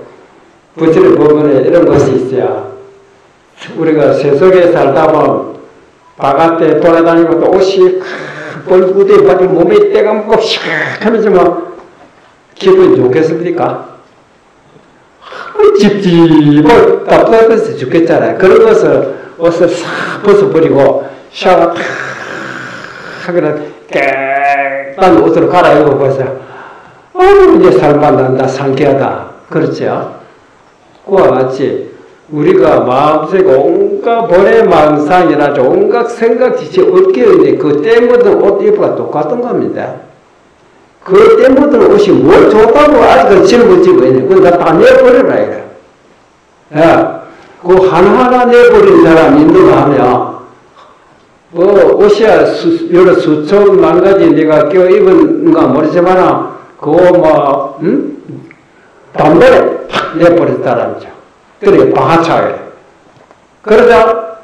부처님 법문에 이런 것이 있어요. 우리가 세속에 살다 보면 바깥에 돌아다니고 또 옷이 벌구대에 빠지고 몸에 때가 묻고 시원하면서 뭐 기분이 좋겠습니까? 찝찝하고 답답해서 죽겠잖아요. 그런 것을 옷을 싹 벗어버리고 샤워 탁 하기는 깨끗한 옷으로 갈아입고 보세요. 이제 살만 난다, 상쾌하다. 그렇죠? 그와 같이 우리가 마음속에 온갖 번외망상이나 온갖 생각이 얽혀 있는 그 때 묻은 옷 입어가 똑같은 겁니다. 그 때 묻은 옷이 뭘 좋다고 아직은 짊어지고 있는 그건 다 내버려라 이래. 야, 그 하나하나 내버린 사람이 있는가 하면 뭐 옷이야 여러 수천 가지 내가 껴 입은가 모르지만 그거 뭐 단번에 팍 내버린 사람이죠. 그래 방하차게. 그러자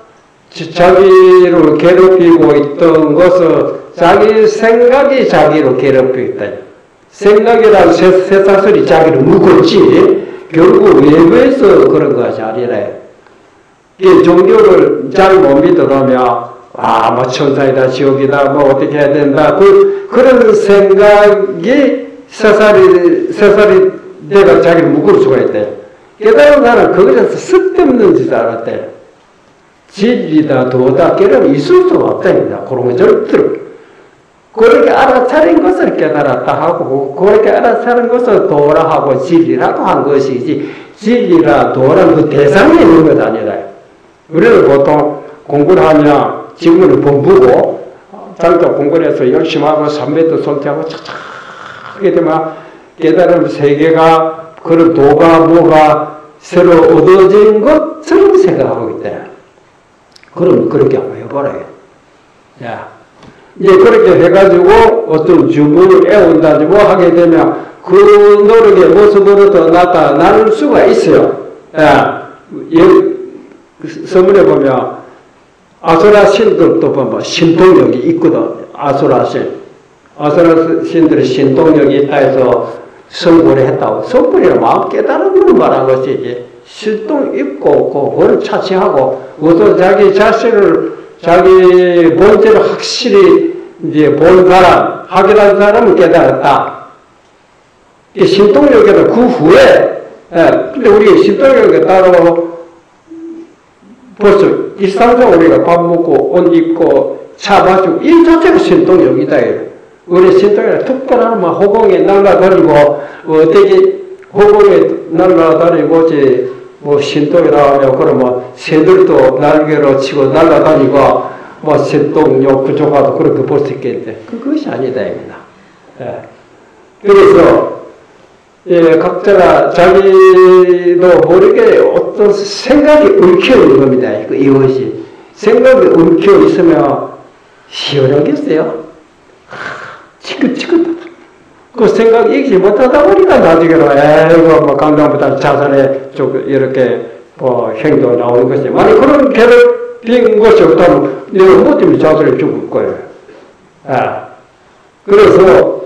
자기를 괴롭히고 있던 것은 자기 생각이 자기를 괴롭히고 있다. 생각이라는 쇠사슬이 자기를 묶었지 결국 외부에서 그런 것이 아니라 이 종교를 잘 못 믿으려면 뭐 천사이다 지옥이다 뭐 어떻게 해야 된다 그런 생각이 쇠살이 내가 자기를 묶을 수가 있대. 깨달은 사람은 거기서 쓸데없는 짓을 알았대. 진리다 도다 깨달으면 있을 수가 없답니다. 그런 거 절대로. 그렇게 알아차린 것을 깨달았다 하고 그렇게 알아차린 것을 도라 하고 진리라고 한 것이지 진리라 도라는 그 대상에 있는 것 아니라 우리는 보통 공부를 하면 지금은 본부고 장적 공부를 해서 열심히 하고 삼매도 성취하고 착착 하게 되면 깨달음 세계가 그런 도가 뭐가 새로 얻어진 것처럼 생각하고 있대. 그럼 그렇게 한번 해보라요. 야, 이제 그렇게 해가지고 어떤 주문을 애운다지 뭐 하게 되면 그 노력의 모습으로도 나타날 수가 있어요. 야, 서문에 보면 아수라 신들도 보면 신동력이 있거든. 아수라 신. 아수라 신들의 신동력이 있다 해서 성불을 했다고. 성불이란 마음 깨달은 걸 말한 것이지. 실동 있고 그걸 차치하고 우선 자기 자신을 자기 본질을 확실히 이제 본 사람, 확인한 사람은 깨달았다. 이 신동력에는 그 후에 근데 우리 신동력에 따로 벌써 일상적으로 우리가 밥 먹고 옷 입고 차 마시고 이 자체가 신동력이다. 우리 신동력은 특별한 뭐 호공에 날라다니고 어떻게 호공에 날라다니고 뭐 신동이라 하면 그러면 새들도 날개로 치고 날라다니고 뭐 신동력 그쪽하고 그렇게 볼 수 있겠는데 그것이 아니다 입니다. 예. 그래서 각자가 자기도 모르게 어떤 생각이 얽혀 있는 겁니다. 이것이 생각이 얽혀 있으면 시원하겠어요? 지긋지긋하다. 그 생각 잊지 못하다 보니까 나중에는 이거 뭐 강당보다 자살에 좀 이렇게 뭐 행동 나오는 것이 만약 그런 괴롭힌 것이 없다면 내가 뭐 때문에 자살에 죽을 거예요. 그래서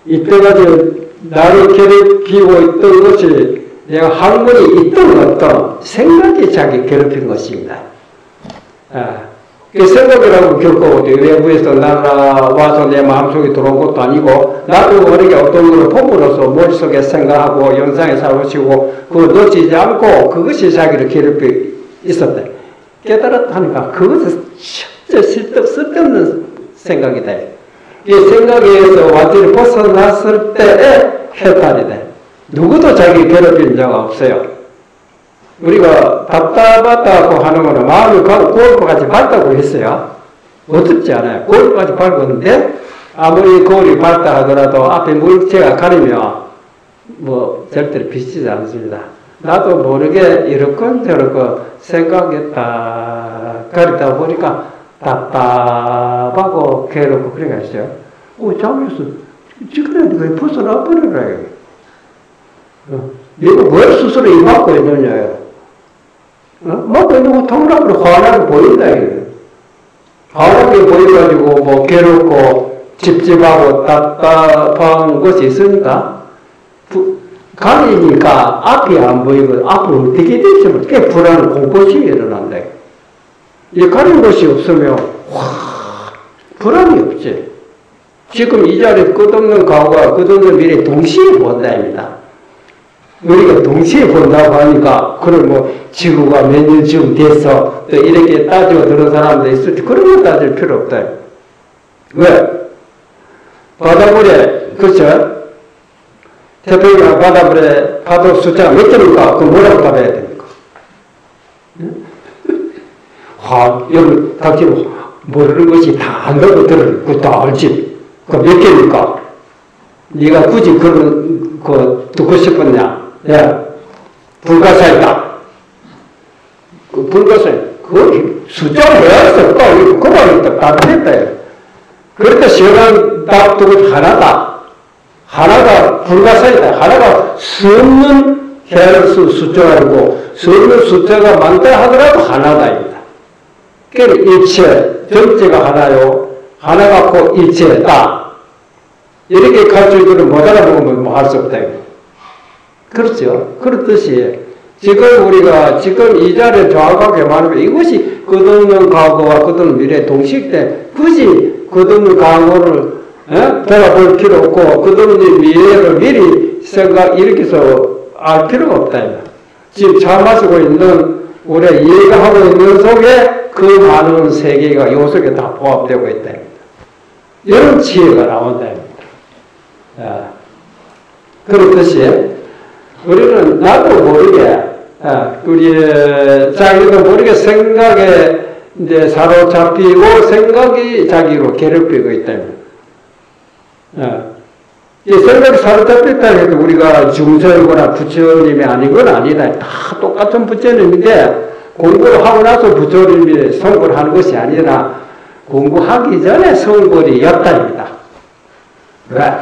이때까지 나를 괴롭히고 있던 것이 내가 학문이 있던 어떤 생각이 자기 괴롭힌 것입니다. 그 생각이라고 결코 외부에서 날아와서 내 마음속에 들어온 것도 아니고 나도 모르게 어떤 것을 폼으로써 머릿속에 생각하고 연상에 사고치고 그걸 놓치지 않고 그것이 자기를 괴롭히 있었다. 깨달았다니까 그것은 쓸데없는 생각이다. 이 생각에서 완전히 벗어났을 때의 해탈이다. 누구도 자기 괴롭힌 적 없어요. 우리가 답답하다고 하는 거는 마음이 거울까지 밝다고 했어요. 어둡지 않아요. 거울까지 밝았는데 아무리 거울이 밝다 하더라도 앞에 물체가 가리면 뭐 절대로 비치지 않습니다. 나도 모르게 이렇건 저렇건 생각했다 가리다 보니까 답답하고 괴롭고 그래 가시죠. 잠에서 지금 내가 벗어나 버려라. 내가 뭘 스스로 입맞고 있느냐. 막고 있는 거 통락으로 환하게 보인다. 환하게 보여가지고 뭐 괴롭고 찝찝하고 답답한 것이 있으니까 가리니까 앞이 안 보이고 앞으로 어떻게 되시면 꽤 불안한 공포심이 일어난다. 이 가린 것이 없으면 불안이 없지. 지금 이 자리에 끝없는 과거와 끝없는 미래 동시에 본다입니다. 우리가 동시에 본다고 하니까 그럼 뭐 지구가 몇 년쯤 돼서 또 이렇게 따지고 들은 사람도 있을 때 그런 거 따질 필요 없다. 왜? 바닷물에 그렇죠? 태평양 바닷물에 파도 숫자가 몇 개입니까? 그럼 뭐라고 답해야 됩니까? 여러분, 당신 모르는 것이 다 안다고 그거 다 알지. 그 몇 개입니까? 네가 굳이 그런 거 듣고 싶었냐? 예. 불가사이다. 그 불가사이. 그 숫자를 외웠어. 그 말이 딱 답했다. 그런데 시원한 답도 하나다. 하나가 불가사이다. 하나가 수 없는 해수 숫자가 수 없는 숫자가 많다 하더라도 하나다입니다. 그러니까 일체, 전체가 하나요. 하나 갖고 일체다. 이렇게 가르쳐주는 못 알아보면 뭐 할 수 없다. 그렇죠? 그렇듯이 지금 우리가 지금 이 자리에 정확하게 말하면 이것이 끝없는 과거와 끝없는 미래 동시에 굳이 끝없는 과거를 돌아볼 필요 없고 끝없는 미래를 미리 일으켜서 알 필요가 없다. 지금 차 마시고 있는 우리가 이해가 하고 있는 속에 그 많은 세계가 요 속에 다 포함되고 있다. 이런 지혜가 나온다. 그렇듯이 우리는 나도 모르게 우리 자기도 모르게 생각에 이제 사로잡히고 생각이 자기로 괴롭히고 있다. 이 생각이 사로잡혔다 해도 우리가 중서이거나 부처님이 아닌 건 아니다. 다 똑같은 부처님인데 공부를 하고 나서 부처님이 성불을 하는 것이 아니라 공부하기 전에 성불이 였다입니다. 왜?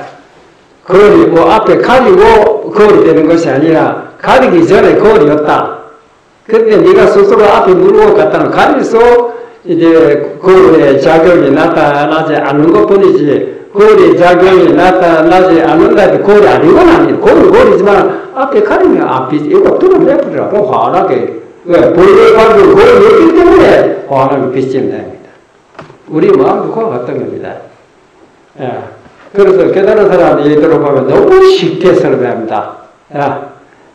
거울이 뭐 앞에 가리고 거울이 되는 것이 아니라 가리기 전에 거울이었다. 그런데 네가 스스로 앞에 누르고 갔다는 가리서 이제 거울의 작용이 나타나지 않는 것 뿐이지 거울의 작용이 나타나지 않는다 해도 거울이 아닌 건 아니에요. 거울은 거울이지만 앞에 가리면 앞이 이거 뚫어내버리라고 환하게 보이는 방금 거울이 있기 때문에 환하게 비치면 됩니다. 우리 마음도 그와 같은 겁니다. 예. 그래서 깨달은 사람 얘기들을 보면 너무 쉽게 설명합니다.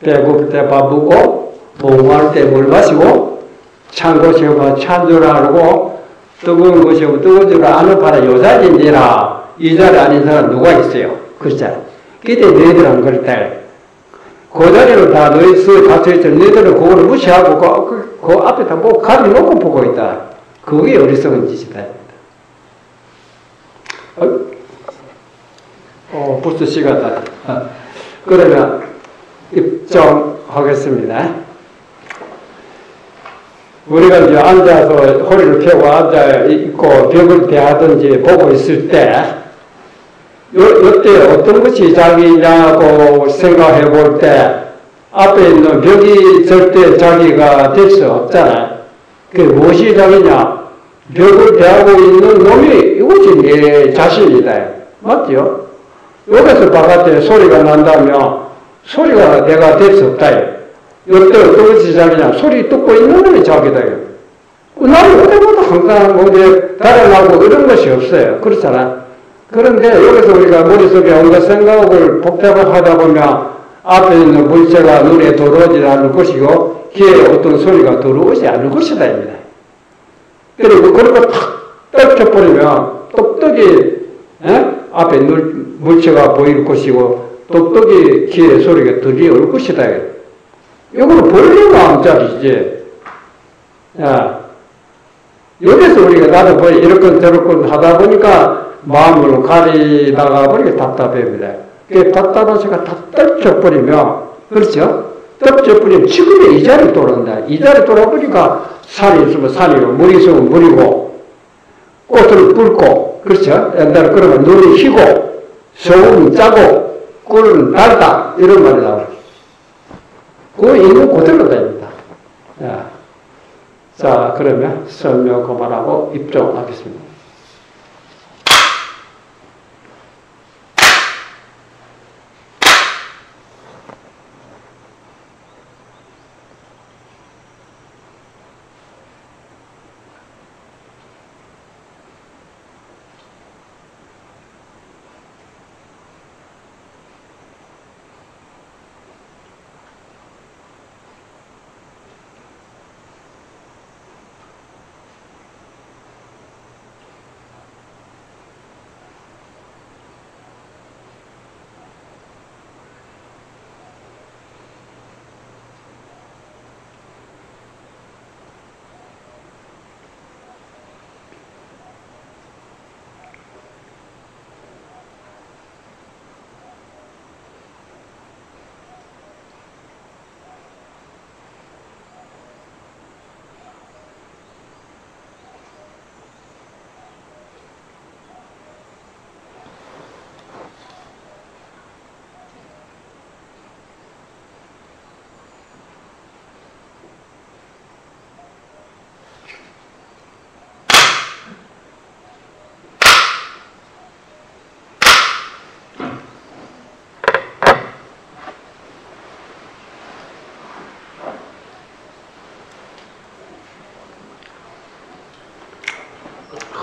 배고플 때 밥 먹고, 봉화할 때 물 마시고, 찬 곳이 오면 찬 줄 알고, 뜨거운 곳이 오면 뜨거운 줄 아는 바라 요 자리인지라, 이 자리 아닌 사람 누가 있어요? 그렇잖아요. 그때 너희들은 그랬다. 그 자리로 다 너희들 갇혀있죠. 너희들은 그거를 무시하고, 그 앞에 다 뭐 가려놓고 보고 있다. 그게 어리석은 짓이다. 벌써 시간 다. 그러면 입장하겠습니다. 우리가 이제 앉아서 허리를 펴고 앉아 있고 벽을 대하든지 보고 있을 때, 이때 어떤 것이 자기냐고 생각해 볼 때, 앞에 있는 벽이 절대 자기가 될 수 없잖아요. 그게 무엇이 자기냐? 벽을 대하고 있는 놈이 이것이 내 자신이다. 맞죠? 여기서 바깥에 소리가 난다면 소리가 내가 될 수 없다. 이때 어떤 것이 자기냐? 소리 듣고 있는 놈이 자기다. 나는 그때마다 항상 어디 달아나고 이런 것이 없어요. 그렇잖아. 그런데 여기서 우리가 머릿속에 온갖 생각을 복잡을 하다 보면 앞에 있는 물체가 눈에 들어오지 않을 것이고 귀에 어떤 소리가 들어오지 않을 것이다. 입니다. 그리고 그런 거 탁 떨쳐버리면 똑똑히 앞에 물체가 보일 것이고 똑똑히 귀에 소리가 들려올 것이다. 이거는 본래 마음짜리지. 여기서 우리가 나도 뭐 이렇건 저렇건 하다 보니까 마음을 가리다가 보니까 답답합니다. 그 답답한 시간 다 떨쳐버리면, 그렇죠? 떨쳐버리면 지금의 이 자리에 돌아온다. 이 자리에 돌아보니까 산이 있으면 산이고, 물이 있으면 물이고, 꽃을 붉고, 그렇죠? 옛날에 그러면 눈이 희고, 소금은 짜고, 꿀은 달다. 이런 말이 나와요. 그거 있는 그대로 됩니다. 자, 그러면 설명 그만하고 입장하겠습니다.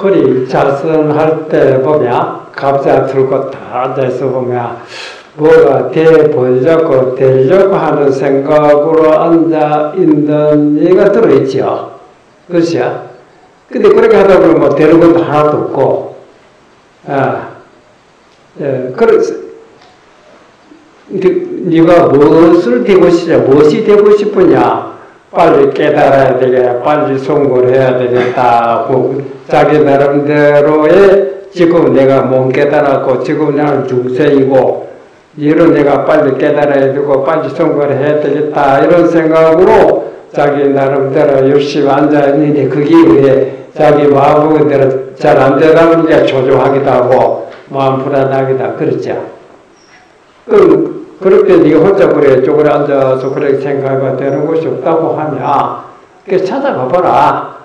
허리 자선할 때 보면 갑자 들고 다 앉아서 보면 뭐가 되보려고 되려고 하는 생각으로 앉아 있는 얘가 들어있죠. 그렇죠? 근데 그렇게 하다 보면 뭐 되는 것도 하나도 없고, 그래서 네가 무엇을 되고 싶냐, 무엇이 되고 싶으냐, 빨리 깨달아야 되겠다, 빨리 성공을 해야 되겠다, 자기 나름대로의 지금 내가 못 깨달았고, 지금 나는 중생이고, 이런 내가 빨리 깨달아야 되고, 빨리 성공을 해야 되겠다, 이런 생각으로 자기 나름대로 열심히 앉아있는데, 그게 왜 자기 마음대로 잘 안 되다 보니까 초조하기도 하고, 마음 불안하기도 하고, 그렇죠. 그렇게 네가 혼자 그래 쪼그려 앉아서 그렇게 생각이 되는 것이 없다고 하면 그래서 찾아가 봐라.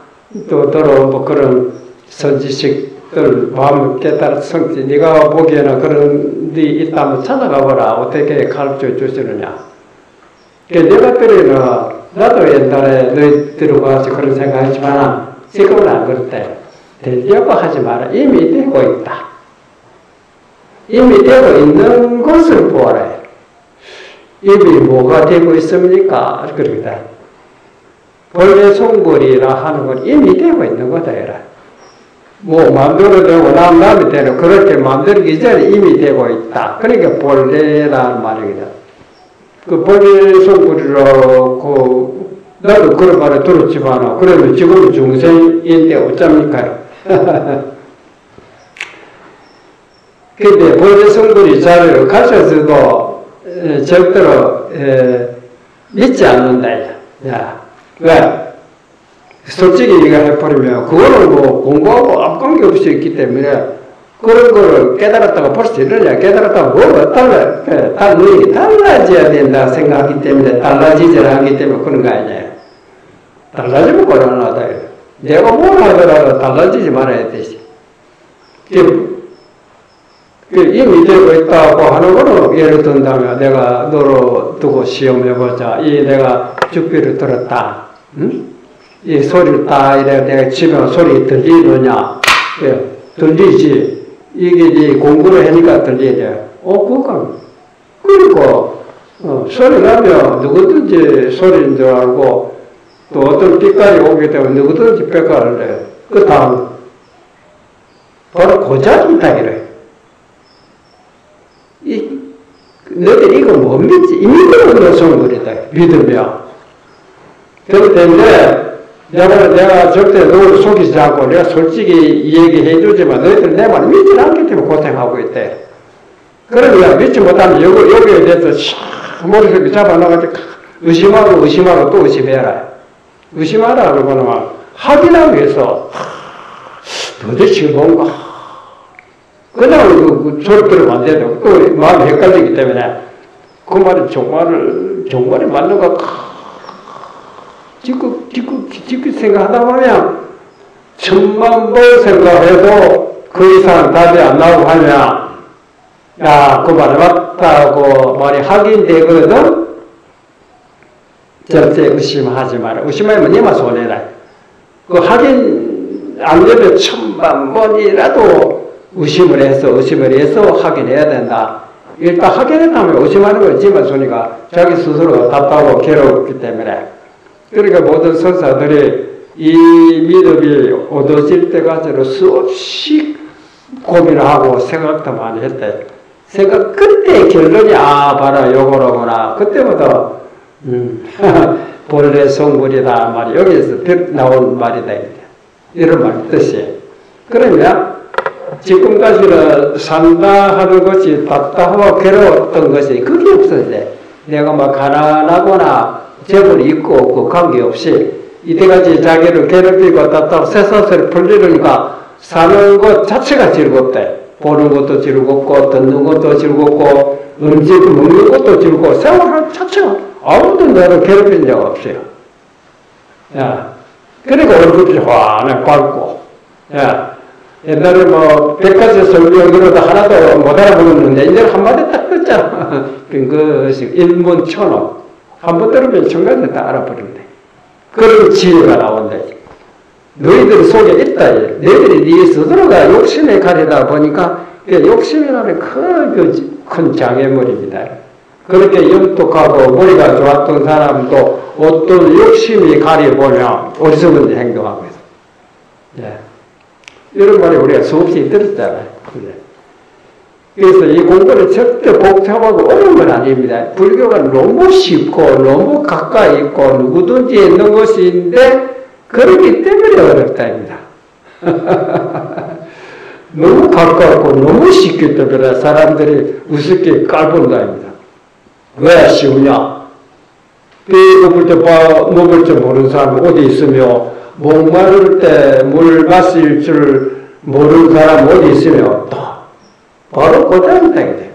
또 뭐 그런 선지식들 마음을 깨달은 성지 네가 보기에는 그런 데 있다면 찾아가 봐라. 어떻게 가르쳐 주시느냐. 내가 때리는 나도 옛날에 너희들과 같이 그런 생각했지만 지금은 안 그렇대. 되려고 하지 마라. 이미 되고 있다. 이미 되고 있는 것을 보아라. 이미 뭐가 되고 있습니까? 그럽니다. 본래 성불이라 하는 건 이미 되고 있는 거다. 뭐 마음대로 되고 남이 되는 그렇게 마음대로 이전에 이미 되고 있다. 그러니까 본래라는 말이거든. 그 본래 성불이라고 나도 그런 말을 들었지만 그러면 지금 중생인데 어쩝니까? 근데 본래 성불이 잘 가르쳐서도 절대로 믿지 않는다. 야, 왜? 솔직히 얘기해버리면 그거는 뭐 공부하고 아무 관계 없이 있기 때문에 그런 거를 깨달았다고 벌써 이러냐. 깨달았다고 뭐가 너희 달라져야 된다 생각하기 때문에 달라지질 않기 때문에 그런 거 아니에요. 달라지면 곤란하다. 내가 뭘 하더라도 달라지지 말아야 되지. 이미 되고 있다고 하는 거는 예를 든다면 내가 너로 두고 시험해보자. 내가 죽비를 들었다. 응? 이 소리를 딱 이래 내가 치면 소리 들리느냐? 들리지. 이게 공부를 하니까 들리냐? 그리고 소리 나면 누구든지 소리인 줄 알고 또 어떤 빛깔이 오게 되면 누구든지 빛깔을 내. 그 다음 바로 고자이다 이래. 너희들 이거 못 믿지? 이미 그런 성불이다. 믿으면. 그렇기 때문에 내가 절대 너를 속이지 않고 내가 솔직히 얘기해 주지만 너희들 내 말 믿지 않기 때문에 고생하고 있대. 그러니까 믿지 못하면 여기에 대해서 머릿속에 잡아놔가지고 의심하고 또 의심해라. 의심하라 그러고는 확인하기 위해서 도대체 뭔가 그냥 소리 들으면 안 되고 또 마음이 헷갈리기 때문에 그 말이 정말이 맞는가 지금 생각하다 보면 천만 번 생각해도 그 이상 답이 안 나오고 하면 그 말이 맞다고 말이 확인되거든. 절대 의심하지 마라. 의심하면 니만 손해라. 그 확인 안 되면 천만 번이라도 의심을 해서 확인해야 된다. 일단 확인했다면 의심하는 건 지만 손이가 자기 스스로 답답하고 괴롭기 때문에. 그러니까 모든 선사들이 이 믿음이 얻어질 때까지는 수없이 고민을 하고 생각도 많이 했대. 그때 결론이 봐라 요거로구나. 그때부터 본래 성불이다 말이 여기에서 나온 말이다. 이런 말 뜻이에요. 그러면 지금까지는 산다 하는 것이 답답하고 괴로웠던 것이 그게 없었는데 내가 막 가난하거나 재물이 있고 없고 관계없이 이때까지 자기를 괴롭히고 답답하고 쇠사슬을 풀리니까 사는 것 자체가 즐겁대. 보는 것도 즐겁고 듣는 것도 즐겁고 음식 먹는 것도 즐겁고 생활하는 자체가 아무도 나를 괴롭힌 적 없어요. 그러니까 얼굴이 환하게 밝고 옛날에 뭐 100가지 설명으로도 하나도 못 알아보겠는데 이제 한마디 딱 듣잖아. 그것이 일문천어. 한번 들으면 천가지 다 알아버린대. 그런 지혜가 나온대. 너희들 속에 있다. 너희들이 네 스스로가 욕심에 가리다 보니까 욕심이라는 큰 장애물입니다. 그렇게 영특하고 머리가 좋았던 사람도 어떤 욕심이 가려보면 어리석은 행동하고 있어요. 예. 이런 말이 우리가 수없이 들었잖아요. 그래서 이 공부는 절대 복잡하고 어려운 건 아닙니다. 불교가 너무 쉽고 너무 가까이 있고 누구든지 있는 것인데 그렇기 때문에 어렵다입니다. 너무 가깝고 너무 쉽기 때문에 사람들이 우습게 깔본다입니다. 왜 쉬우냐? 비 먹을 때 먹을 줄 모르는 사람은 어디 있으며 목마를 때 물 마실 줄 모르는 사람 어디 있으며 바로 고장이 돼요.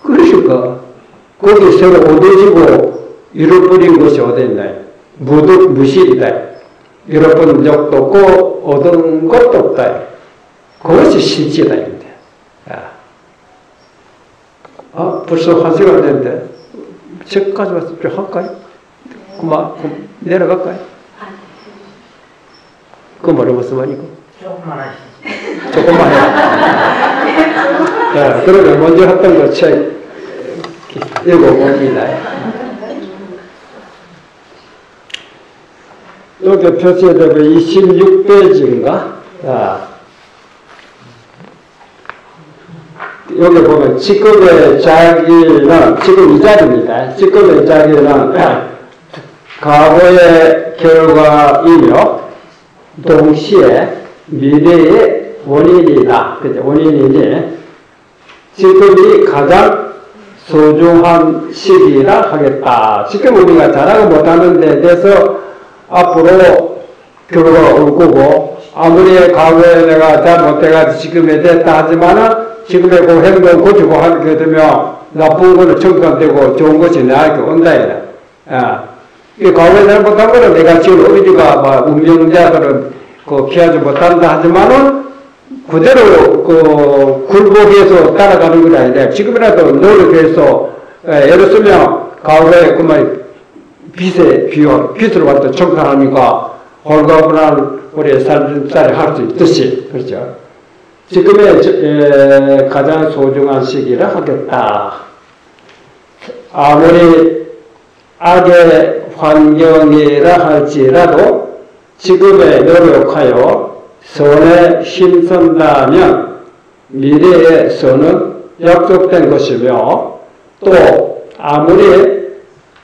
그러니까 거기 서로 얻어지고 잃어버린 것이 어디 있나요? 무실이다. 잃어버린 적도 없고 얻은 것도 없다. 그것이 실지다입니다. 벌써 1시간 됐는데 책까지 와서 좀 할까요? 그만 내려갈까요? 그 말이 무슨 말이고? 조금만 하시죠. 조금만 해. 자, 그러면 먼저 했던 거 책 읽어봅니다. 여기 표시되면 26페이지인가? 자, 여기 보면 직급의 자기는 지금 이 자리입니다. 직급의 자기는 과거의 결과이며 동시에 미래의 원인이다. 그죠? 원인이니 지금이 가장 소중한 시기라 하겠다. 지금 우리가 잘하고 못하는 데 대해서 앞으로 결과가 올 거고 아무리 과거에 내가 잘 못해가지고 지금에 됐다 하지만은 지금의 그 행동 고치고 하게 되면 나쁜 거는 청산되고 좋은 것이 나에게 온다. 이 과거에 잘못한 거는 내가 지금 어디가 막 운명자들은 피하지 못한다 하지만은 그대로 굴복해서 따라가는 건 아니라 지금이라도 노력해서 예를 들면 과거에 그만 빚을 완전 청산하니까 홀가분한 우리의 삶살이 할 수 있듯이 그렇죠. 지금의 가장 소중한 시기라 하겠다. 아무리 악의 환경이라 할지라도 지금에 노력하여 선에 힘쓴다면 미래의 선은 약속된 것이며 또 아무리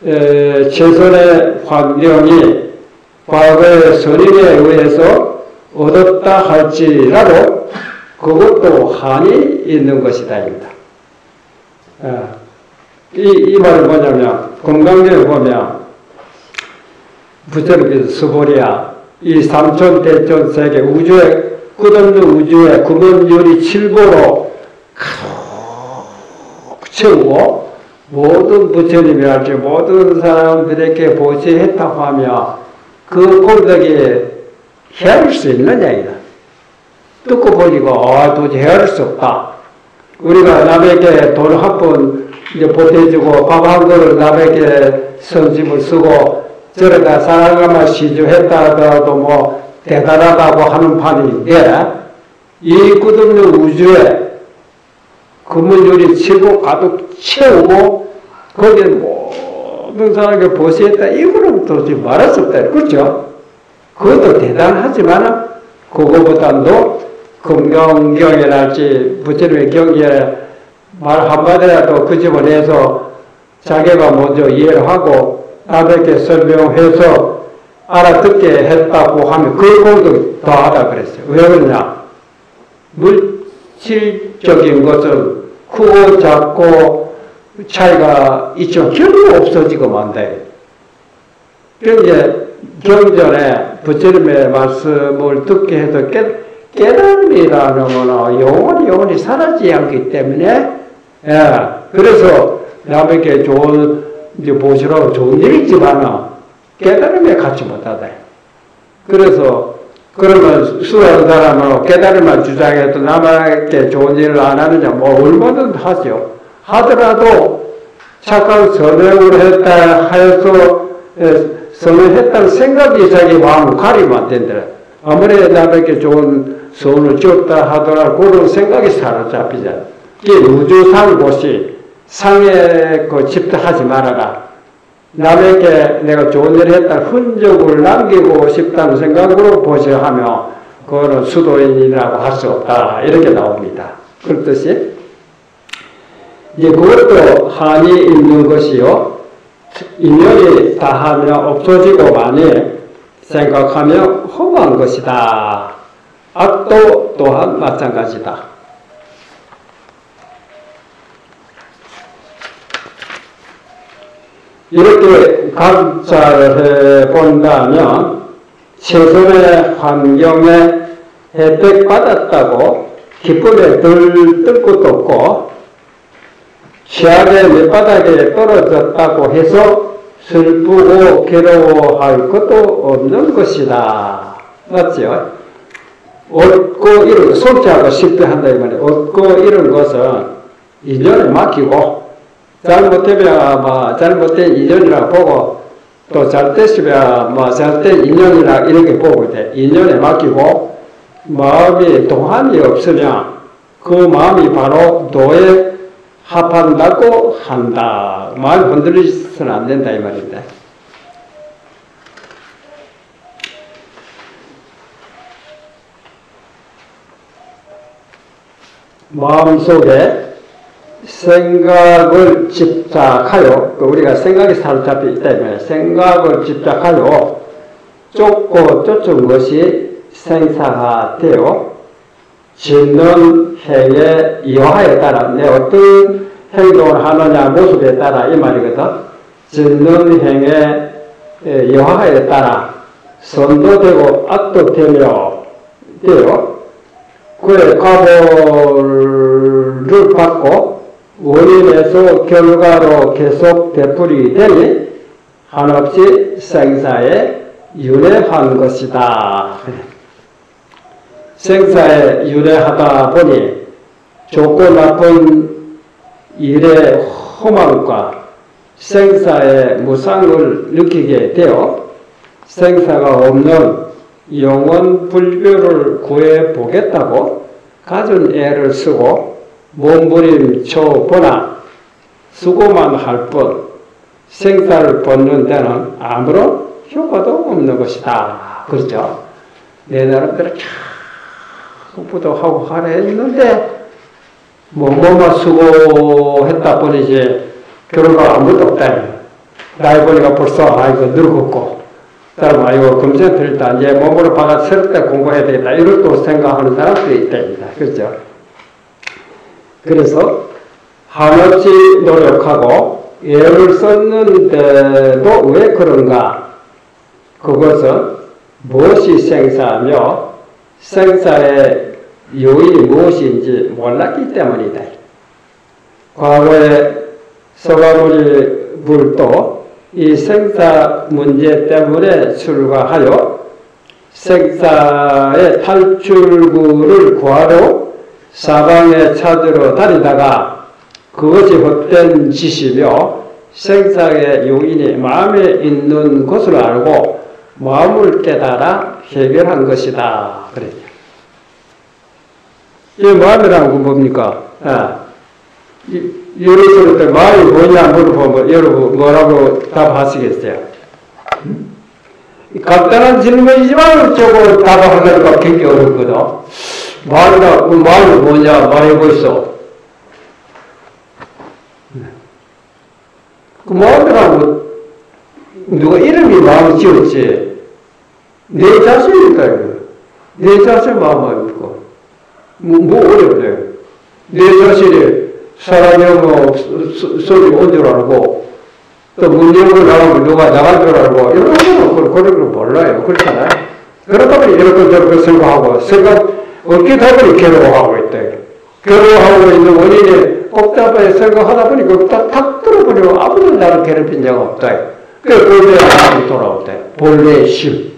최선의 환경이 과거의 선임에 의해서 얻었다 할지라도 그것도 한이 있는 것이다입니다. 이 말은 뭐냐면 건강경에 보면 부처님께서 스보리아 이 삼천대천 세계 우주의 끝없는 우주의 금원유리 7보로 가득 채우고 모든 부처님이 할지 모든 사람들에게 보시했다고 하면 그功德이 헤아릴 수 있느냐 이다. 듣고 보니까 도저히 헤아릴 수 없다. 우리가 남에게 돈 한 푼 보태주고 밥 한 그릇 남에게 선심을 쓰고 저러다 사랑하면 시주했다 하더라도 뭐 대단하다고 하는 판인데 이 끝없는 우주에 금은율이 치고 가득 채우고 거기에 모든 사람에게 보시했다 이거는 도저히 말할 수 없다. 그렇죠? 그것도 대단하지만 그거보다도 금경경이랄지 부처님의 경기에 말 한마디라도 그 집어내서 자기가 먼저 이해를 하고 남에게 설명해서 알아듣게 했다고 하면 그 공도 더하다 그랬어요. 왜 그러냐? 물질적인 것은 크고 작고 차이가 있지만 결국 없어지고 만다. 그런데 경전에 부처님의 말씀을 듣게 해서 깨달음이라는 거는 영원히 사라지지 않기 때문에 그래서 남에게 좋은 보시라고 좋은 일이지만 깨달음에 갖지 못하다. 그래서 그러면 수많은 사람은 깨달음만 주장해도 남에게 좋은 일을 안 하느냐 뭐 얼마든 하죠. 하더라도 착한 선행을 했다 하여서 선행했다는 생각이 자기 마음을 가리면 안 된다. 아무리 남에게 좋은 소원을 줬다 하더라도 그런 생각이 사로잡히잖아. 이게 우주상 곳이 상에 집착하지 말아라. 남에게 내가 좋은 일을 했다 흔적을 남기고 싶다는 생각으로 보셔하며 그거는 수도인이라고 할 수 없다. 이렇게 나옵니다. 그렇듯이 이제 그것도 한이 있는 것이요. 인연이 다하며 없어지고 많이 생각하며 험한 것이다. 악도 또한 마찬가지다. 이렇게 감찰을 해본다면 최선의 환경에 혜택받았다고 기쁨에 들 것도 없고 최악의 밑바닥에 떨어졌다고 해서 슬프고 괴로워할 것도 없는 것이다. 맞죠? 얻고 이런 성취하고 실패한다 이 말이에요. 얻고 이런 것은 인연에 맡기고 잘못되면 잘못된 인연이라고 보고 또 잘됐으면 잘된 인연이라 이렇게 보고 돼. 인연에 맡기고 마음이 동함이 없으면 그 마음이 바로 도에 합한다고 한다. 마음이 흔들리서는 안 된다 이 말인데. 마음속에 생각을 집착하여 우리가 생각이 사로잡혀 있다 때문에 생각을 집착하여 쫓고 쫓은 것이 생사가 되어 짓는 행의 여하에 따라 내 어떤 행동을 하느냐 모습에 따라 이 말이거든. 짓는 행의 여하에 따라 선도 되고 악도 되며 그의 과보를 받고 원인에서 결과로 계속 되풀이 되니 한없이 생사에 윤회한 것이다. 생사에 윤회하다 보니 좋고 나쁜 일의 험함과 생사의 무상을 느끼게 되어 생사가 없는 영원 불교를 구해보겠다고 갖은 애를 쓰고 몸부림쳐 보나 수고만 할 뿐 생사를 벗는 데는 아무런 효과도 없는 것이다. 그렇죠? 내 나름대로 계속 하고 하려 했는데 뭐만 수고했다 뿐이지 결과가 아무것도 없다. 나이 보니까 벌써 늙었고 그다음 이거 금전 들다 이제 몸으로 박아 새롭게 공부해야 되겠다 이럴 또 생각하는 사람도 있답니다. 그렇죠? 그래서 한없이 노력하고 애를 썼는데도 왜 그런가? 그것은 무엇이 생사며 생사의 요인이 무엇인지 몰랐기 때문이다. 과거에 서가모니 불도 이 생사 문제 때문에 출가하여 생사의 탈출구를 구하러 사방에 찾으러 다니다가 그것이 헛된 짓이며 생사의 요인이 마음에 있는 것을 알고 마음을 깨달아 해결한 것이다. 그래요. 이 마음이라는 건 뭡니까? 여러분 마음이 뭐냐 물어보면 여러분 뭐라고 답하시겠어요? 간단한 질문이지만 저거 답하기가 굉장히 어렵거든. 마음이 뭐냐 말해보이소. 그 마음이라고 누가 이름이 마음을 지었지. 내 자신이니까 이거. 내 자신 마음 아닙니까? 뭐 어렵네요. 내 자신이 사람이 소리 온 줄 알고 또 문 열고 나가면 누가 나간 줄 알고 이런 거는 그런 걸 몰라요. 그렇잖아요. 그러다 보니 이렇게 저렇게 생각하고 어깨 답을 괴로워하고 있다. 괴로워하고 있는 원인이 복잡하게 생각하다 보니 거기다 탁 들어버리고 아무도 나를 괴롭힌 적 없다. 그래서 본래의 마음이 돌아오다. 본래의 심.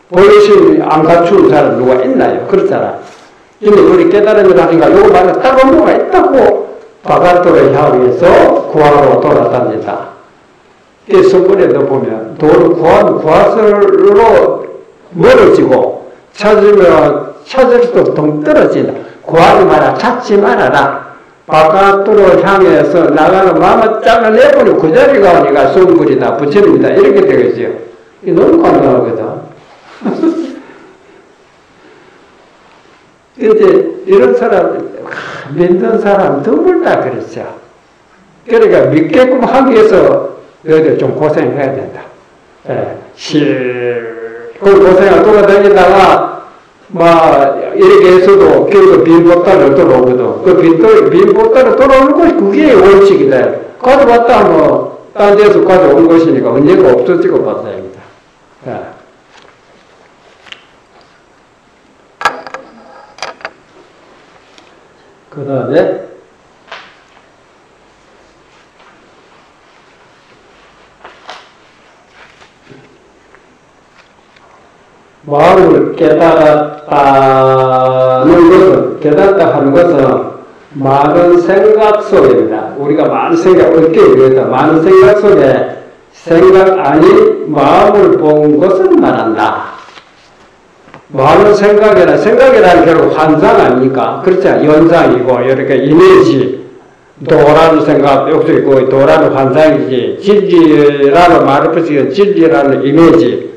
본래의 심이 안 갖춘 사람 누가 있나요? 그렇잖아. 이미 우리 깨달은 일 하니까 요거 말에 따로 뭐가 있다고 바깥도를 향해서 구하러 돌아다닌다. 이 성문에도 보면 도를 구하설로 멀어지고 찾으면 찾을수록 동떨어진다. 구하지 마라. 찾지 말아라. 바깥으로 향해서 나가는 마음을 잘라내버리고 그 자리가 오니까 성불이다, 부처님이다 이렇게 되겠죠. 이게 너무 간단하거든. 근데 이런 사람, 믿는 사람 드물다 그랬죠. 그러니까 믿게끔 하기 위해서 너희들 좀 고생해야 된다. 그 고생을 돌아다니다가 이렇게 해서도 결국 빈보따리로 돌아오거든. 그 빈보따리로 돌아오는 것이 그게 원칙이다. 가져왔다 딴 데서 가져온 것이니까 언젠가 없어지고 받아야 합니다. 그 다음에 마음을 깨달았다 하는 것은 많은 생각 속입니다. 우리가 많은 생각, 어떻게 이루어졌다. 많은 생각 속에 생각 아닌 마음을 본 것을 말한다. 많은 생각이라는 결국 환상 아닙니까? 그렇죠. 연상이고, 이렇게 이미지, 도라는 생각, 여기서 있고, 도라는 환상이지, 진리라는 말을 붙이면 진리라는 이미지,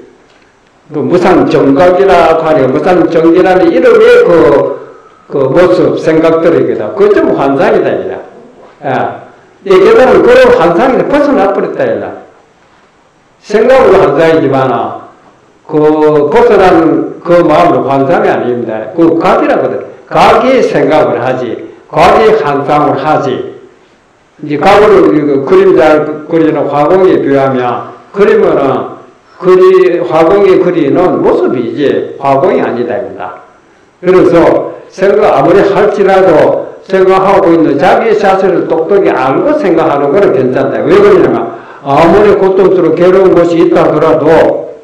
또 무상정각이라고 하니 무상정기라는 이름의 그 모습, 생각들이거든. 그건 좀 환상이다, 이라. 이 깨달은 그런 환상에서 벗어나버렸다, 이라. 생각으로 환상이지만, 벗어나는 그 마음은 환상이 아닙니다. 그 각이라거든. 각이 생각을 하지, 각이 환상을 하지. 이제 각으로 그림자 그리는 화공에 비하면, 그림은 화공이 그리는 모습이지 화공이 아니다 입니다. 그래서 생각 아무리 할지라도 생각하고 있는 자기 자신을 똑똑히 알고 생각하는 거는 괜찮다. 왜 그러냐면 아무리 고통스럽고 괴로운 것이 있다 하더라도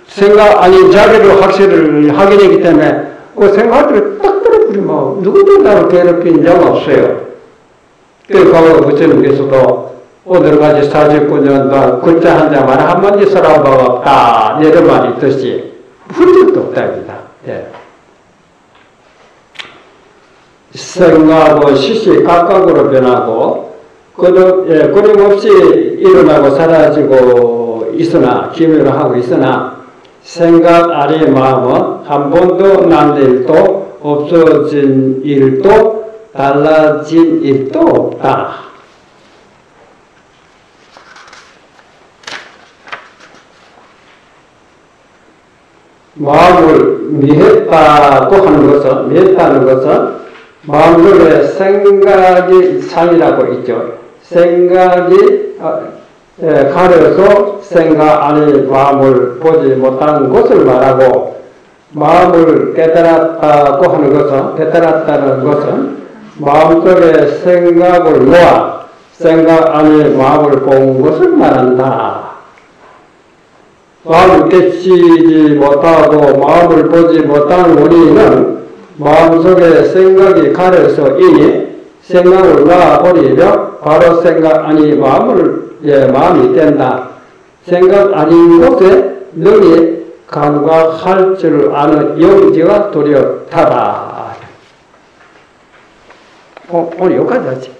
생각 아닌 자기를 확실히 하게 되기 때문에 그 생각들을 딱 떨어뜨리면 누구도 나를 괴롭힌 적 없어요. 그 과거 부처님께서도 여러 가지 49년 글자 한 장만 한마디 써라고 바가 없다. 이런 말이 있듯이 흔적도 없다입니다. 생각하고 시시각각으로 변하고 끊임없이 일어나고 사라지고 있으나 기묘하고 있으나 생각 아래의 마음은 한 번도 난 일도 없어진 일도 달라진 일도 없다. 마음을 미했다고 하는 것은 마음속에 생각이 상이라고 있죠. 생각이 가려서 생각 안에 마음을 보지 못하는 것을 말하고, 마음을 깨달았다고 하는 것은, 깨달았다는 것은 마음속에 생각을 놓아 생각 안에 마음을 본 것을 말한다. 마음을 깨치지 못하고 마음을 보지 못하는 원인은 마음속에 생각이 가려서 이니 생각을 놔버리며 바로 생각 아니 마음이 된다. 생각 아닌 곳에 능히 감각할 줄 아는 영지가 뚜렷하다. 오늘 여기까지 하지.